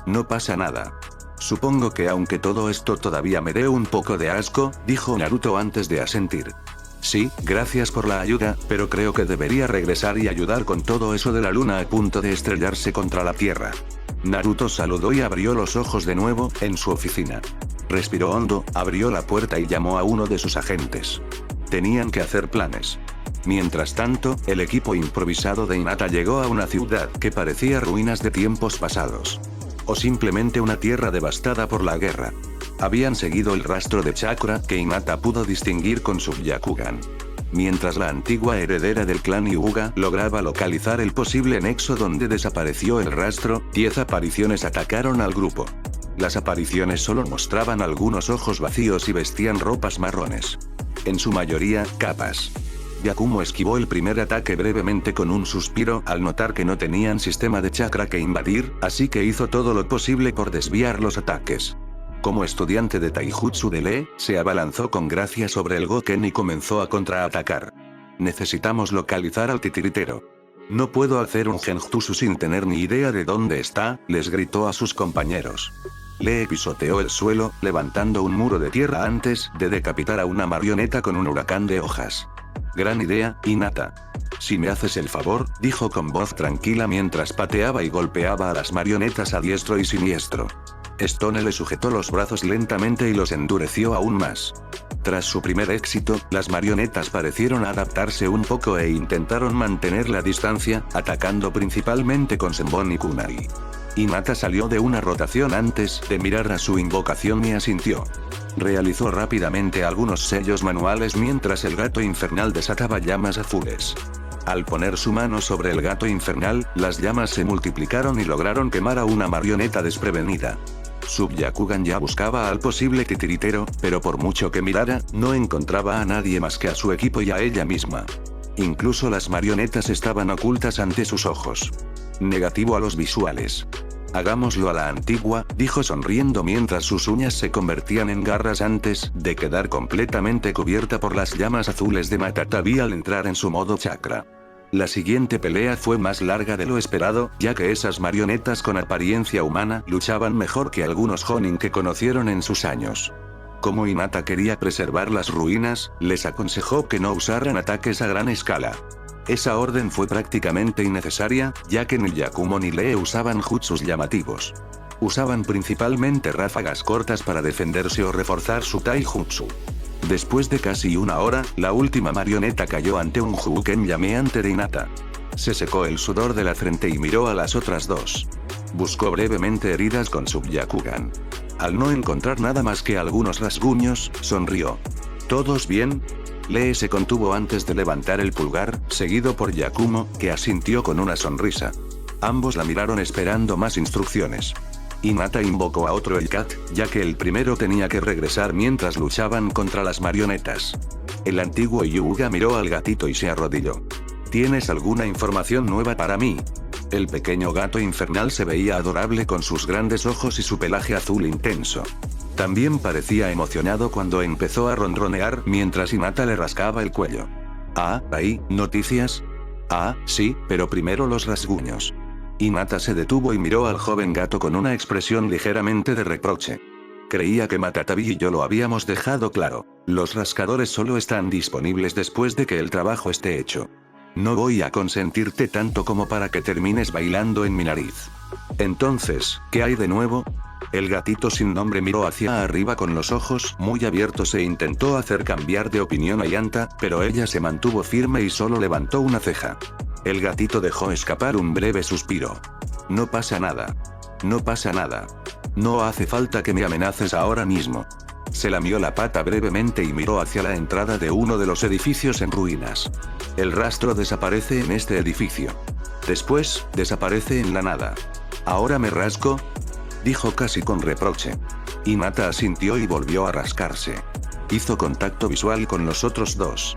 No pasa nada. Supongo que aunque todo esto todavía me dé un poco de asco, dijo Naruto antes de asentir. Sí, gracias por la ayuda, pero creo que debería regresar y ayudar con todo eso de la luna a punto de estrellarse contra la tierra. Naruto saludó y abrió los ojos de nuevo, en su oficina. Respiró hondo, abrió la puerta y llamó a uno de sus agentes. Tenían que hacer planes. Mientras tanto, el equipo improvisado de Hinata llegó a una ciudad que parecía ruinas de tiempos pasados. O simplemente una tierra devastada por la guerra. Habían seguido el rastro de chakra que Hinata pudo distinguir con su Byakugan. Mientras la antigua heredera del clan Hyuga lograba localizar el posible nexo donde desapareció el rastro, 10 apariciones atacaron al grupo. Las apariciones solo mostraban algunos ojos vacíos y vestían ropas marrones. En su mayoría, capas. Byakumo esquivó el primer ataque brevemente con un suspiro al notar que no tenían sistema de chakra que invadir, así que hizo todo lo posible por desviar los ataques. Como estudiante de Taijutsu de Lee, se abalanzó con gracia sobre el Goken y comenzó a contraatacar. Necesitamos localizar al titiritero. No puedo hacer un genjutsu sin tener ni idea de dónde está, les gritó a sus compañeros. Lee pisoteó el suelo, levantando un muro de tierra antes de decapitar a una marioneta con un huracán de hojas. Gran idea, Hinata. Si me haces el favor, dijo con voz tranquila mientras pateaba y golpeaba a las marionetas a diestro y siniestro. Stone le sujetó los brazos lentamente y los endureció aún más. Tras su primer éxito, las marionetas parecieron adaptarse un poco e intentaron mantener la distancia, atacando principalmente con Senbon y Kunai. Hinata salió de una rotación antes de mirar a su invocación y asintió. Realizó rápidamente algunos sellos manuales mientras el gato infernal desataba llamas azules. Al poner su mano sobre el gato infernal, las llamas se multiplicaron y lograron quemar a una marioneta desprevenida. Su Byakugan ya buscaba al posible titiritero, pero por mucho que mirara, no encontraba a nadie más que a su equipo y a ella misma. Incluso las marionetas estaban ocultas ante sus ojos. Negativo a los visuales. Hagámoslo a la antigua, dijo sonriendo mientras sus uñas se convertían en garras antes de quedar completamente cubierta por las llamas azules de Matatabi al entrar en su modo chakra. La siguiente pelea fue más larga de lo esperado, ya que esas marionetas con apariencia humana luchaban mejor que algunos Jonin que conocieron en sus años. Como Hinata quería preservar las ruinas, les aconsejó que no usaran ataques a gran escala. Esa orden fue prácticamente innecesaria, ya que ni Yakumo ni Lee usaban jutsus llamativos. Usaban principalmente ráfagas cortas para defenderse o reforzar su taijutsu. Después de casi una hora, la última marioneta cayó ante un Juuken llameante de Hinata. Se secó el sudor de la frente y miró a las otras dos. Buscó brevemente heridas con su Byakugan. Al no encontrar nada más que algunos rasguños, sonrió. ¿Todos bien? Lee se contuvo antes de levantar el pulgar, seguido por Yakumo, que asintió con una sonrisa. Ambos la miraron esperando más instrucciones. Hinata invocó a otro Hellcat, ya que el primero tenía que regresar mientras luchaban contra las marionetas. El antiguo Hyuga miró al gatito y se arrodilló. ¿Tienes alguna información nueva para mí? El pequeño gato infernal se veía adorable con sus grandes ojos y su pelaje azul intenso. También parecía emocionado cuando empezó a ronronear mientras Hinata le rascaba el cuello. Ah, ¿hay noticias? Ah, sí, pero primero los rasguños. Hinata se detuvo y miró al joven gato con una expresión ligeramente de reproche. Creía que Matatabi y yo lo habíamos dejado claro. Los rascadores solo están disponibles después de que el trabajo esté hecho. No voy a consentirte tanto como para que termines bailando en mi nariz. Entonces, ¿qué hay de nuevo? El gatito sin nombre miró hacia arriba con los ojos muy abiertos e intentó hacer cambiar de opinión a Yanta, pero ella se mantuvo firme y solo levantó una ceja. El gatito dejó escapar un breve suspiro. No pasa nada. No pasa nada. No hace falta que me amenaces ahora mismo. Se lamió la pata brevemente y miró hacia la entrada de uno de los edificios en ruinas. El rastro desaparece en este edificio. Después, desaparece en la nada. ¿Ahora me rasco?, dijo casi con reproche. Hinata asintió y volvió a rascarse. Hizo contacto visual con los otros dos.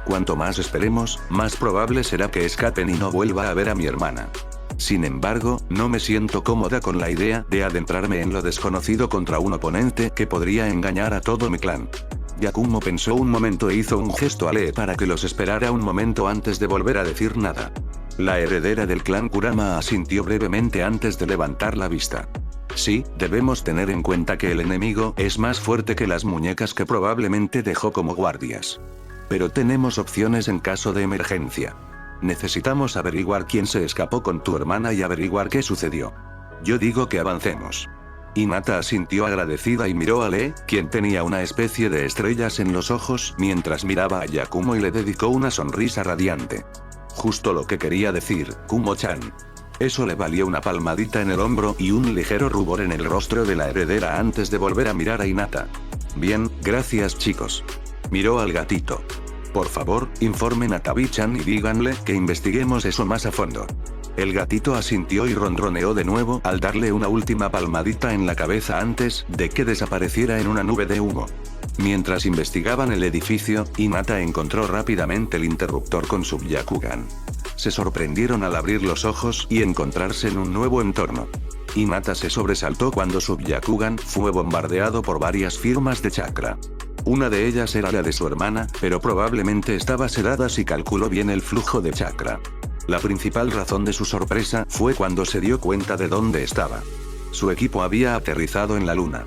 Cuanto más esperemos, más probable será que escapen y no vuelva a ver a mi hermana. Sin embargo, no me siento cómoda con la idea de adentrarme en lo desconocido contra un oponente que podría engañar a todo mi clan. Yakumo pensó un momento e hizo un gesto a Lee para que los esperara un momento antes de volver a decir nada. La heredera del clan Kurama asintió brevemente antes de levantar la vista. Sí, debemos tener en cuenta que el enemigo es más fuerte que las muñecas que probablemente dejó como guardias. Pero tenemos opciones en caso de emergencia. Necesitamos averiguar quién se escapó con tu hermana y averiguar qué sucedió. Yo digo que avancemos. Hinata asintió agradecida y miró a Lee, quien tenía una especie de estrellas en los ojos mientras miraba a Yakumo y le dedicó una sonrisa radiante. Justo lo que quería decir, Kumo-chan. Eso le valió una palmadita en el hombro y un ligero rubor en el rostro de la heredera antes de volver a mirar a Hinata. Bien, gracias chicos. Miró al gatito. Por favor, informen a Tabi-chan y díganle que investiguemos eso más a fondo. El gatito asintió y ronroneó de nuevo al darle una última palmadita en la cabeza antes de que desapareciera en una nube de humo. Mientras investigaban el edificio, Hinata encontró rápidamente el interruptor con su Byakugan. Se sorprendieron al abrir los ojos y encontrarse en un nuevo entorno. Hinata se sobresaltó cuando su Byakugan fue bombardeado por varias firmas de chakra. Una de ellas era la de su hermana, pero probablemente estaba sedada si calculó bien el flujo de chakra. La principal razón de su sorpresa fue cuando se dio cuenta de dónde estaba. Su equipo había aterrizado en la luna.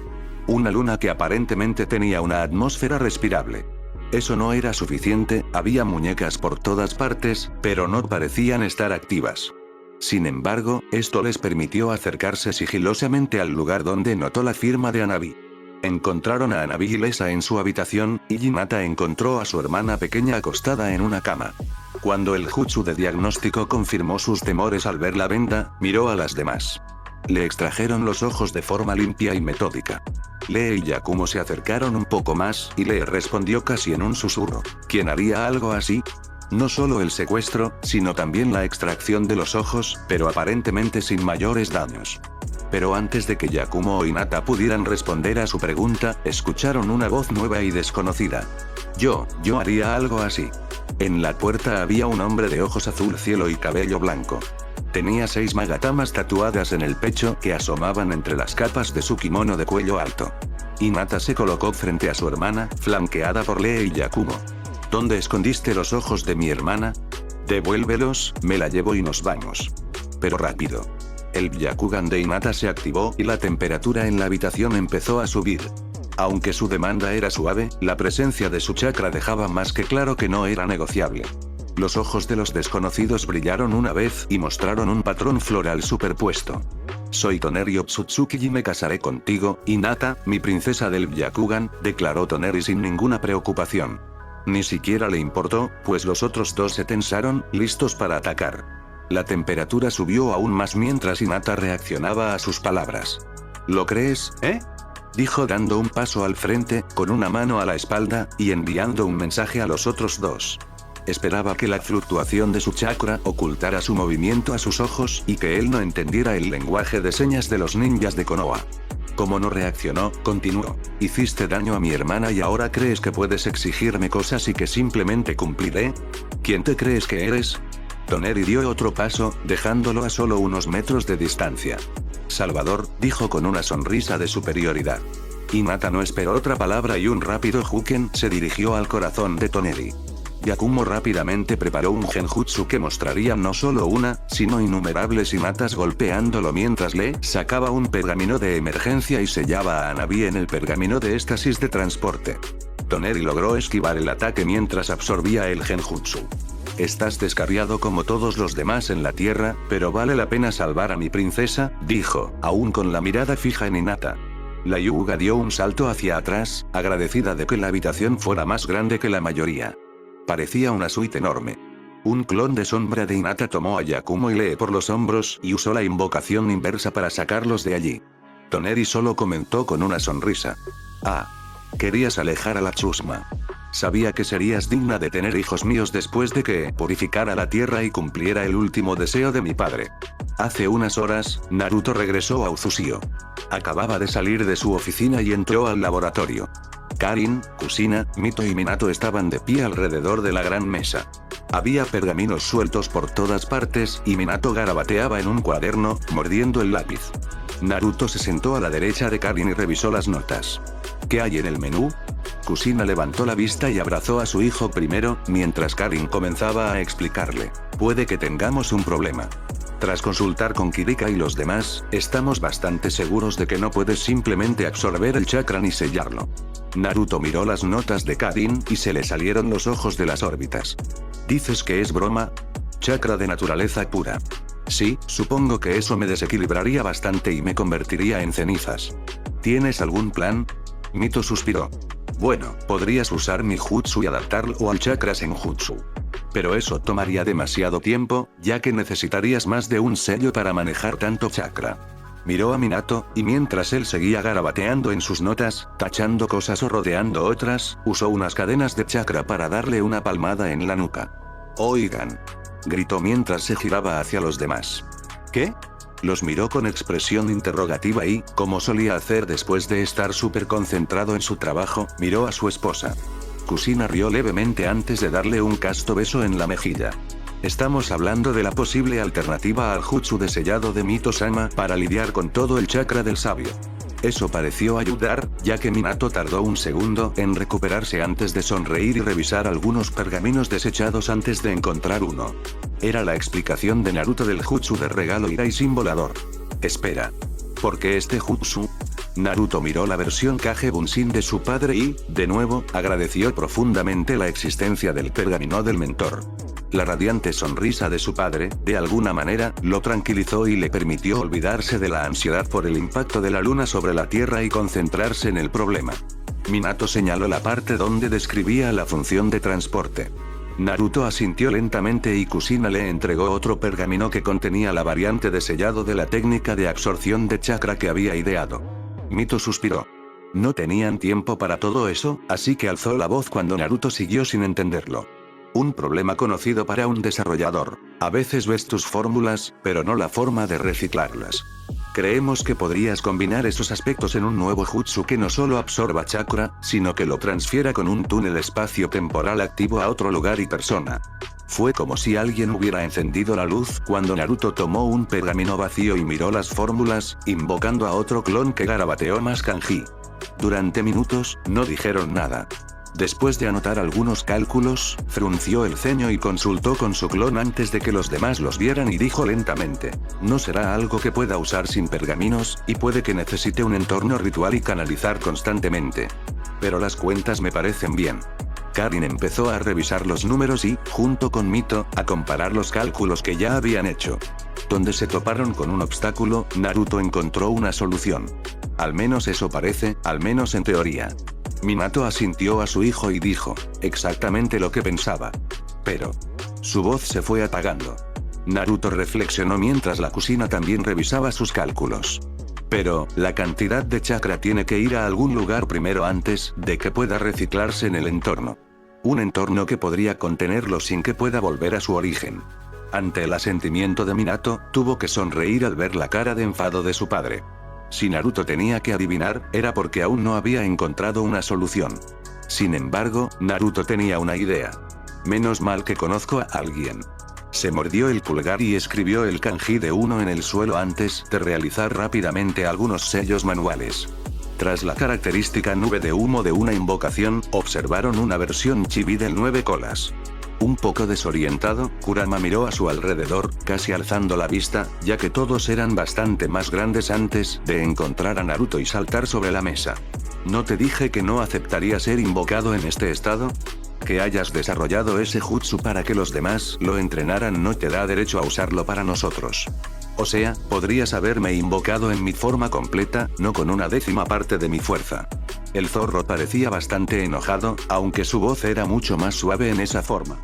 Una luna que aparentemente tenía una atmósfera respirable. Eso no era suficiente, había muñecas por todas partes, pero no parecían estar activas. Sin embargo, esto les permitió acercarse sigilosamente al lugar donde notó la firma de Hanabi. Encontraron a Hanabi ilesa en su habitación, y Hinata encontró a su hermana pequeña acostada en una cama. Cuando el jutsu de diagnóstico confirmó sus temores al ver la venda, miró a las demás. Le extrajeron los ojos de forma limpia y metódica. Lee y Yakumo se acercaron un poco más, y Lee respondió casi en un susurro. ¿Quién haría algo así? No solo el secuestro, sino también la extracción de los ojos, pero aparentemente sin mayores daños. Pero antes de que Yakumo o Hinata pudieran responder a su pregunta, escucharon una voz nueva y desconocida. Yo haría algo así. En la puerta había un hombre de ojos azul cielo y cabello blanco. Tenía 6 magatamas tatuadas en el pecho que asomaban entre las capas de su kimono de cuello alto. Hinata se colocó frente a su hermana, flanqueada por Lee y Yakumo. ¿Dónde escondiste los ojos de mi hermana? Devuélvelos, me la llevo y nos vamos. Pero rápido. El Byakugan de Hinata se activó y la temperatura en la habitación empezó a subir. Aunque su demanda era suave, la presencia de su chakra dejaba más que claro que no era negociable. Los ojos de los desconocidos brillaron una vez y mostraron un patrón floral superpuesto. Soy Toneri Otsutsuki y me casaré contigo, Hinata, mi princesa del Byakugan, declaró Toneri sin ninguna preocupación. Ni siquiera le importó, pues los otros dos se tensaron, listos para atacar. La temperatura subió aún más mientras Hinata reaccionaba a sus palabras. ¿Lo crees, dijo dando un paso al frente, con una mano a la espalda, y enviando un mensaje a los otros dos. Esperaba que la fluctuación de su chakra ocultara su movimiento a sus ojos y que él no entendiera el lenguaje de señas de los ninjas de Konoha. Como no reaccionó, continuó. Hiciste daño a mi hermana y ahora crees que puedes exigirme cosas y que simplemente cumpliré. ¿Quién te crees que eres? Toneri dio otro paso, dejándolo a solo unos metros de distancia. Salvador, dijo con una sonrisa de superioridad. Hinata no esperó otra palabra y un rápido Huken se dirigió al corazón de Toneri. Yakumo rápidamente preparó un genjutsu que mostraría no solo una, sino innumerables Hinatas golpeándolo mientras le sacaba un pergamino de emergencia y sellaba a Hanabi en el pergamino de éxtasis de transporte. Toneri logró esquivar el ataque mientras absorbía el genjutsu. Estás descarriado como todos los demás en la tierra, pero vale la pena salvar a mi princesa, dijo, aún con la mirada fija en Hinata. La Hyuga dio un salto hacia atrás, agradecida de que la habitación fuera más grande que la mayoría. Parecía una suite enorme. Un clon de sombra de Hinata tomó a Yakumo y Lee por los hombros y usó la invocación inversa para sacarlos de allí. Toneri solo comentó con una sonrisa. Querías alejar a la chusma. Sabía que serías digna de tener hijos míos después de que purificara la tierra y cumpliera el último deseo de mi padre. Hace unas horas, Naruto regresó a Uzusio. Acababa de salir de su oficina y entró al laboratorio. Karin, Kusina, Mito y Minato estaban de pie alrededor de la gran mesa. Había pergaminos sueltos por todas partes y Minato garabateaba en un cuaderno, mordiendo el lápiz. Naruto se sentó a la derecha de Karin y revisó las notas. ¿Qué hay en el menú? Kusina levantó la vista y abrazó a su hijo primero, mientras Karin comenzaba a explicarle. Puede que tengamos un problema. Tras consultar con Kirika y los demás, estamos bastante seguros de que no puedes simplemente absorber el chakra ni sellarlo. Naruto miró las notas de Karin y se le salieron los ojos de las órbitas. ¿Dices que es broma? Chakra de naturaleza pura. Sí, supongo que eso me desequilibraría bastante y me convertiría en cenizas. ¿Tienes algún plan? Mito suspiró. Bueno, podrías usar mi jutsu y adaptarlo al chakra senjutsu. Pero eso tomaría demasiado tiempo, ya que necesitarías más de un sello para manejar tanto chakra. Miró a Minato, y mientras él seguía garabateando en sus notas, tachando cosas o rodeando otras, usó unas cadenas de chakra para darle una palmada en la nuca. Oigan, gritó mientras se giraba hacia los demás. ¿Qué? Los miró con expresión interrogativa y, como solía hacer después de estar súper concentrado en su trabajo, miró a su esposa. Kusina rió levemente antes de darle un casto beso en la mejilla. Estamos hablando de la posible alternativa al jutsu de sellado de Mito-sama para lidiar con todo el chakra del sabio. Eso pareció ayudar, ya que Minato tardó un segundo en recuperarse antes de sonreír y revisar algunos pergaminos desechados antes de encontrar uno. Era la explicación de Naruto del jutsu de regalo Iraisin volador. Espera. ¿Por qué este jutsu? Naruto miró la versión Kage Bunshin de su padre y, de nuevo, agradeció profundamente la existencia del pergamino del mentor. La radiante sonrisa de su padre, de alguna manera, lo tranquilizó y le permitió olvidarse de la ansiedad por el impacto de la luna sobre la Tierra y concentrarse en el problema. Minato señaló la parte donde describía la función de transporte. Naruto asintió lentamente y Kusina le entregó otro pergamino que contenía la variante de sellado de la técnica de absorción de chakra que había ideado. Mito suspiró. No tenían tiempo para todo eso, así que alzó la voz cuando Naruto siguió sin entenderlo. Un problema conocido para un desarrollador. A veces ves tus fórmulas, pero no la forma de reciclarlas. Creemos que podrías combinar esos aspectos en un nuevo jutsu que no solo absorba chakra, sino que lo transfiera con un túnel espacio-temporal activo a otro lugar y persona. Fue como si alguien hubiera encendido la luz cuando Naruto tomó un pergamino vacío y miró las fórmulas, invocando a otro clon que garabateó más kanji. Durante minutos, no dijeron nada. Después de anotar algunos cálculos, frunció el ceño y consultó con su clon antes de que los demás los vieran y dijo lentamente, no será algo que pueda usar sin pergaminos, y puede que necesite un entorno ritual y canalizar constantemente. Pero las cuentas me parecen bien. Karin empezó a revisar los números y, junto con Mito, a comparar los cálculos que ya habían hecho. Donde se toparon con un obstáculo, Naruto encontró una solución. Al menos eso parece, al menos en teoría. Minato asintió a su hijo y dijo, exactamente lo que pensaba. Pero su voz se fue apagando. Naruto reflexionó mientras la Kushina también revisaba sus cálculos. Pero, la cantidad de chakra tiene que ir a algún lugar primero antes de que pueda reciclarse en el entorno. Un entorno que podría contenerlo sin que pueda volver a su origen. Ante el asentimiento de Minato, tuvo que sonreír al ver la cara de enfado de su padre. Si Naruto tenía que adivinar, era porque aún no había encontrado una solución. Sin embargo, Naruto tenía una idea. Menos mal que conozco a alguien. Se mordió el pulgar y escribió el kanji de 1 en el suelo antes de realizar rápidamente algunos sellos manuales. Tras la característica nube de humo de una invocación, observaron una versión chibi del 9 colas. Un poco desorientado, Kurama miró a su alrededor, casi alzando la vista, ya que todos eran bastante más grandes antes de encontrar a Naruto y saltar sobre la mesa. ¿No te dije que no aceptaría ser invocado en este estado? Que hayas desarrollado ese jutsu para que los demás lo entrenaran no te da derecho a usarlo para nosotros. O sea, podrías haberme invocado en mi forma completa, no con una décima parte de mi fuerza. El zorro parecía bastante enojado, aunque su voz era mucho más suave en esa forma.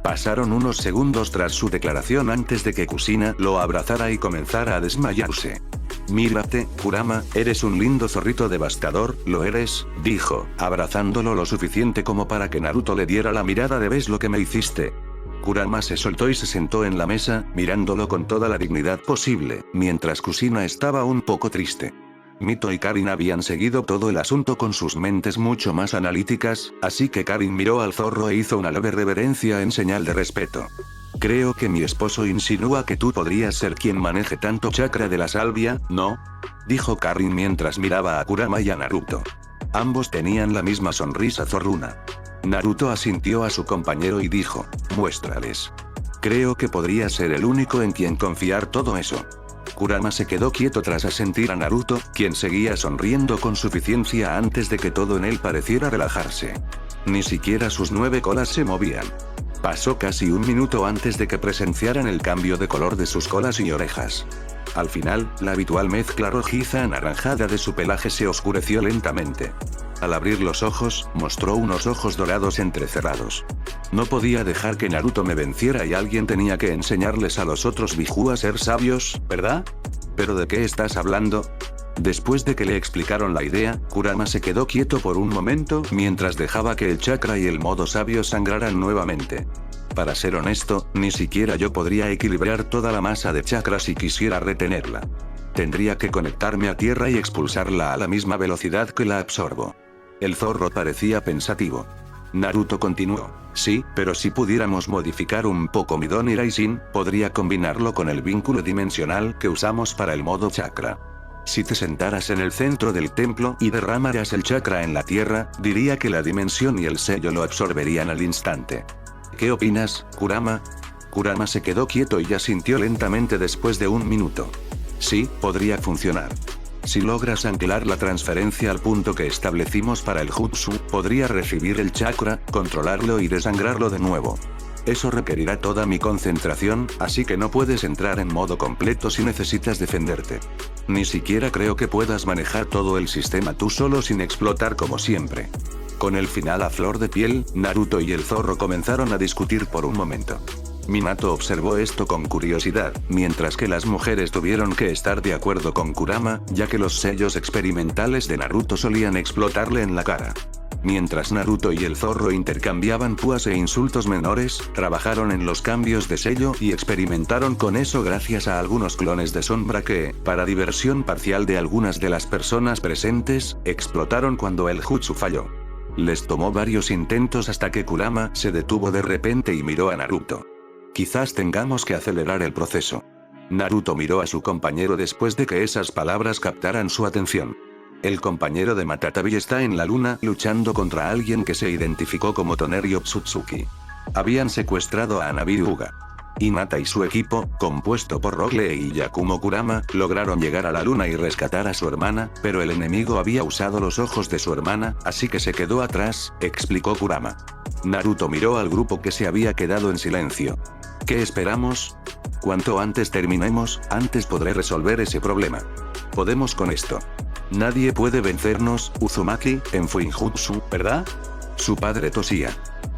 Pasaron unos segundos tras su declaración antes de que Kushina lo abrazara y comenzara a desmayarse. Mírate, Kurama, eres un lindo zorrito devastador, lo eres, dijo, abrazándolo lo suficiente como para que Naruto le diera la mirada de ¿ves lo que me hiciste? Kurama se soltó y se sentó en la mesa, mirándolo con toda la dignidad posible, mientras Kushina estaba un poco triste. Mito y Karin habían seguido todo el asunto con sus mentes mucho más analíticas, así que Karin miró al zorro e hizo una leve reverencia en señal de respeto. Creo que mi esposo insinúa que tú podrías ser quien maneje tanto chakra de la salvia, ¿no? Dijo Karin mientras miraba a Kurama y a Naruto. Ambos tenían la misma sonrisa zorruna. Naruto asintió a su compañero y dijo, muéstrales. Creo que podría ser el único en quien confiar todo eso. Kurama se quedó quieto tras asentir a Naruto, quien seguía sonriendo con suficiencia antes de que todo en él pareciera relajarse. Ni siquiera sus 9 colas se movían. Pasó casi un minuto antes de que presenciaran el cambio de color de sus colas y orejas. Al final, la habitual mezcla rojiza-anaranjada de su pelaje se oscureció lentamente. Al abrir los ojos, mostró unos ojos dorados entrecerrados. No podía dejar que Naruto me venciera y alguien tenía que enseñarles a los otros Biju a ser sabios, ¿verdad? ¿Pero de qué estás hablando? Después de que le explicaron la idea, Kurama se quedó quieto por un momento mientras dejaba que el chakra y el modo sabio sangraran nuevamente. Para ser honesto, ni siquiera yo podría equilibrar toda la masa de chakra si quisiera retenerla. Tendría que conectarme a tierra y expulsarla a la misma velocidad que la absorbo. El zorro parecía pensativo. Naruto continuó, sí, pero si pudiéramos modificar un poco mi Don Iraishin, podría combinarlo con el vínculo dimensional que usamos para el modo chakra. Si te sentaras en el centro del templo y derramaras el chakra en la tierra, diría que la dimensión y el sello lo absorberían al instante. ¿Qué opinas, Kurama? Kurama se quedó quieto y asintió lentamente después de un minuto. Sí, podría funcionar. Si logras anclar la transferencia al punto que establecimos para el jutsu, podría recibir el chakra, controlarlo y desangrarlo de nuevo. Eso requerirá toda mi concentración, así que no puedes entrar en modo completo si necesitas defenderte. Ni siquiera creo que puedas manejar todo el sistema tú solo sin explotar como siempre. Con el final a flor de piel, Naruto y el zorro comenzaron a discutir por un momento. Minato observó esto con curiosidad, mientras que las mujeres tuvieron que estar de acuerdo con Kurama, ya que los sellos experimentales de Naruto solían explotarle en la cara. Mientras Naruto y el zorro intercambiaban púas e insultos menores, trabajaron en los cambios de sello y experimentaron con eso gracias a algunos clones de sombra que, para diversión parcial de algunas de las personas presentes, explotaron cuando el jutsu falló. Les tomó varios intentos hasta que Kurama se detuvo de repente y miró a Naruto. Quizás tengamos que acelerar el proceso. Naruto miró a su compañero después de que esas palabras captaran su atención. El compañero de Matatabi está en la luna luchando contra alguien que se identificó como Tonerio Otsutsuki. Habían secuestrado a Hanabi Hyuga. Hinata y su equipo, compuesto por Rock Lee y Yakumo Kurama, lograron llegar a la luna y rescatar a su hermana, pero el enemigo había usado los ojos de su hermana, así que se quedó atrás, explicó Kurama. Naruto miró al grupo que se había quedado en silencio. ¿Qué esperamos? Cuanto antes terminemos, antes podré resolver ese problema. Podemos con esto. Nadie puede vencernos, Uzumaki, en Fuinjutsu, ¿verdad? Su padre tosía.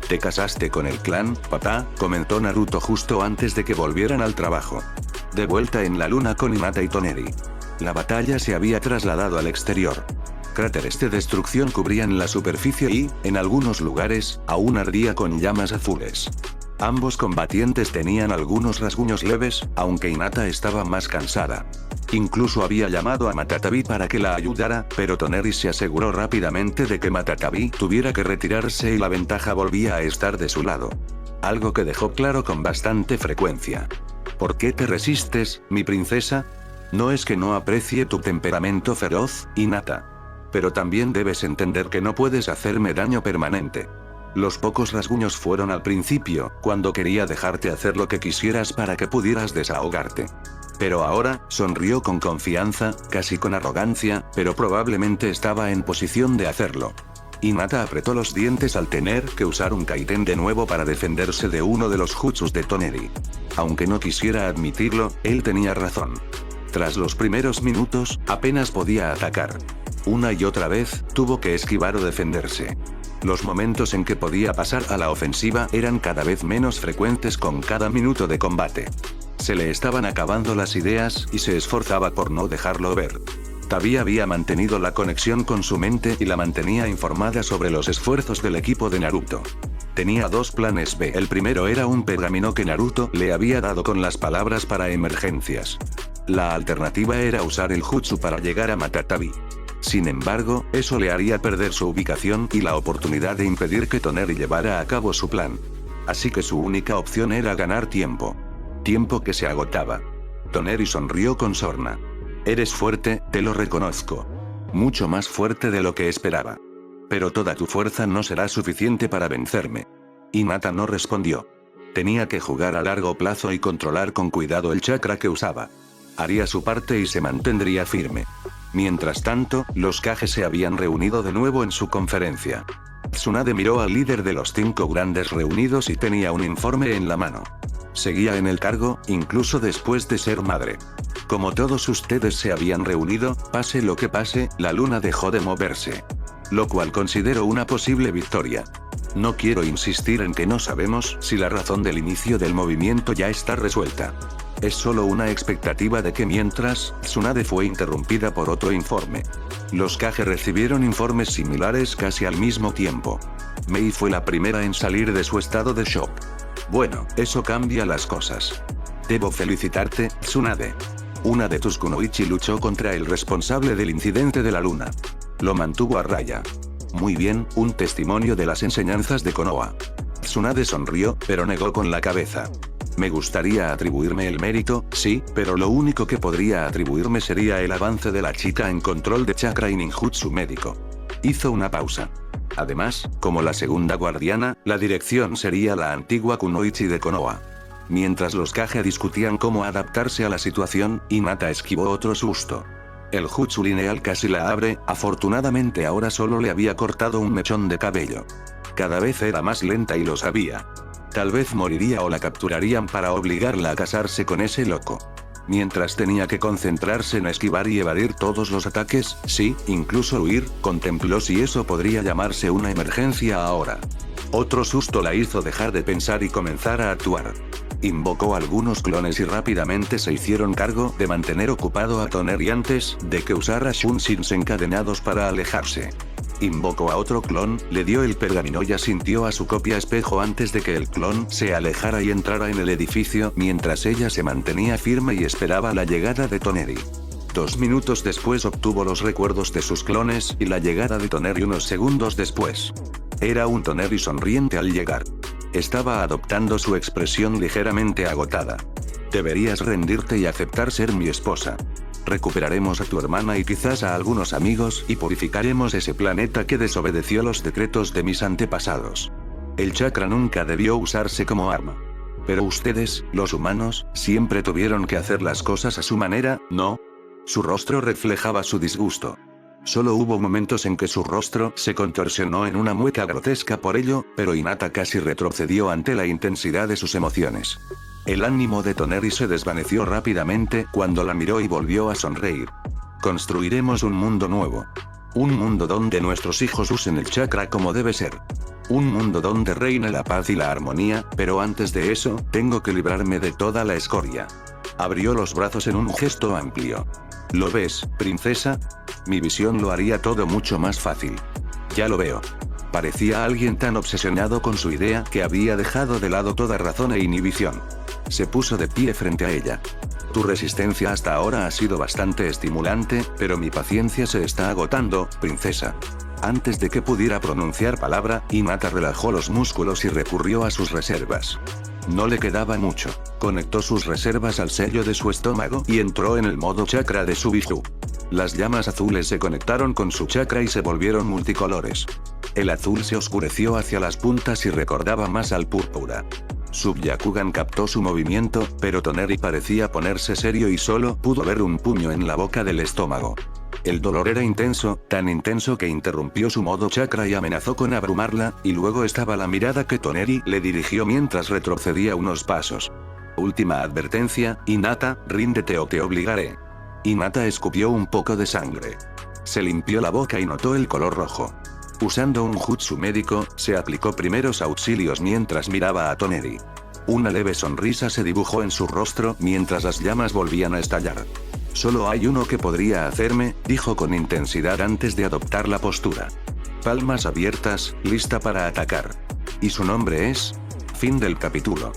Te casaste con el clan, papá, comentó Naruto justo antes de que volvieran al trabajo. De vuelta en la luna con Hinata y Toneri. La batalla se había trasladado al exterior. Cráteres de destrucción cubrían la superficie y, en algunos lugares, aún ardía con llamas azules. Ambos combatientes tenían algunos rasguños leves, aunque Hinata estaba más cansada. Incluso había llamado a Matatabi para que la ayudara, pero Toneri se aseguró rápidamente de que Matatabi tuviera que retirarse y la ventaja volvía a estar de su lado. Algo que dejó claro con bastante frecuencia. ¿Por qué te resistes, mi princesa? No es que no aprecie tu temperamento feroz, Hinata. Pero también debes entender que no puedes hacerme daño permanente. Los pocos rasguños fueron al principio, cuando quería dejarte hacer lo que quisieras para que pudieras desahogarte. Pero ahora, sonrió con confianza, casi con arrogancia, pero probablemente estaba en posición de hacerlo. Hinata apretó los dientes al tener que usar un kaiten de nuevo para defenderse de uno de los jutsus de Toneri. Aunque no quisiera admitirlo, él tenía razón. Tras los primeros minutos, apenas podía atacar. Una y otra vez, tuvo que esquivar o defenderse. Los momentos en que podía pasar a la ofensiva eran cada vez menos frecuentes con cada minuto de combate. Se le estaban acabando las ideas y se esforzaba por no dejarlo ver. Tabi había mantenido la conexión con su mente y la mantenía informada sobre los esfuerzos del equipo de Naruto. Tenía dos planes B. El primero era un pergamino que Naruto le había dado con las palabras para emergencias. La alternativa era usar el jutsu para llegar a Matatabi. Sin embargo, eso le haría perder su ubicación y la oportunidad de impedir que Toneri llevara a cabo su plan. Así que su única opción era ganar tiempo. Tiempo que se agotaba. Toneri sonrió con sorna. Eres fuerte, te lo reconozco. Mucho más fuerte de lo que esperaba. Pero toda tu fuerza no será suficiente para vencerme. Hinata no respondió. Tenía que jugar a largo plazo y controlar con cuidado el chakra que usaba. Haría su parte y se mantendría firme. Mientras tanto, los Kage se habían reunido de nuevo en su conferencia. Tsunade miró al líder de los 5 grandes reunidos y tenía un informe en la mano. Seguía en el cargo, incluso después de ser madre. Como todos ustedes se habían reunido, pase lo que pase, la luna dejó de moverse. Lo cual considero una posible victoria. No quiero insistir en que no sabemos si la razón del inicio del movimiento ya está resuelta. Es solo una expectativa de que mientras, Tsunade fue interrumpida por otro informe. Los Kage recibieron informes similares casi al mismo tiempo. Mei fue la primera en salir de su estado de shock. Bueno, eso cambia las cosas. Debo felicitarte, Tsunade. Una de tus kunoichi luchó contra el responsable del incidente de la luna. Lo mantuvo a raya. Muy bien, un testimonio de las enseñanzas de Konoha. Tsunade sonrió, pero negó con la cabeza. Me gustaría atribuirme el mérito, sí, pero lo único que podría atribuirme sería el avance de la chica en control de chakra y ninjutsu médico. Hizo una pausa. Además, como la segunda guardiana, la dirección sería la antigua kunoichi de Konoha. Mientras los Kage discutían cómo adaptarse a la situación, Hinata esquivó otro susto. El jutsu lineal casi la abre, afortunadamente ahora solo le había cortado un mechón de cabello. Cada vez era más lenta y lo sabía. Tal vez moriría o la capturarían para obligarla a casarse con ese loco. Mientras tenía que concentrarse en esquivar y evadir todos los ataques, sí, incluso huir, contempló si eso podría llamarse una emergencia ahora. Otro susto la hizo dejar de pensar y comenzar a actuar. Invocó algunos clones y rápidamente se hicieron cargo de mantener ocupado a Toneri antes de que usara Shunshins encadenados para alejarse. Invocó a otro clon, le dio el pergamino y asintió a su copia espejo antes de que el clon se alejara y entrara en el edificio mientras ella se mantenía firme y esperaba la llegada de Toneri. 2 minutos después obtuvo los recuerdos de sus clones y la llegada de Toneri unos segundos después. Era un Toneri sonriente al llegar. Estaba adoptando su expresión ligeramente agotada. Deberías rendirte y aceptar ser mi esposa. Recuperaremos a tu hermana y quizás a algunos amigos y purificaremos ese planeta que desobedeció los decretos de mis antepasados. El chakra nunca debió usarse como arma. Pero ustedes, los humanos, siempre tuvieron que hacer las cosas a su manera, ¿no? Su rostro reflejaba su disgusto. Solo hubo momentos en que su rostro se contorsionó en una mueca grotesca por ello, pero Hinata casi retrocedió ante la intensidad de sus emociones. El ánimo de Toneri se desvaneció rápidamente cuando la miró y volvió a sonreír. Construiremos un mundo nuevo. Un mundo donde nuestros hijos usen el chakra como debe ser. Un mundo donde reine la paz y la armonía, pero antes de eso, tengo que librarme de toda la escoria. Abrió los brazos en un gesto amplio. ¿Lo ves, princesa? Mi visión lo haría todo mucho más fácil. Ya lo veo. Parecía alguien tan obsesionado con su idea que había dejado de lado toda razón e inhibición. Se puso de pie frente a ella. Tu resistencia hasta ahora ha sido bastante estimulante, pero mi paciencia se está agotando, princesa. Antes de que pudiera pronunciar palabra, Hinata relajó los músculos y recurrió a sus reservas. No le quedaba mucho. Conectó sus reservas al sello de su estómago y entró en el modo chakra de su Vishnu. Las llamas azules se conectaron con su chakra y se volvieron multicolores. El azul se oscureció hacia las puntas y recordaba más al púrpura. Sub-Yakugan captó su movimiento, pero Toneri parecía ponerse serio y solo pudo ver un puño en la boca del estómago. El dolor era intenso, tan intenso que interrumpió su modo chakra y amenazó con abrumarla, y luego estaba la mirada que Toneri le dirigió mientras retrocedía unos pasos. Última advertencia, Hinata, ríndete o te obligaré. Hinata escupió un poco de sangre. Se limpió la boca y notó el color rojo. Usando un jutsu médico, se aplicó primeros auxilios mientras miraba a Toneri. Una leve sonrisa se dibujó en su rostro mientras las llamas volvían a estallar. Solo hay uno que podría hacerme, dijo con intensidad antes de adoptar la postura. Palmas abiertas, lista para atacar. Y su nombre es... Fin del capítulo.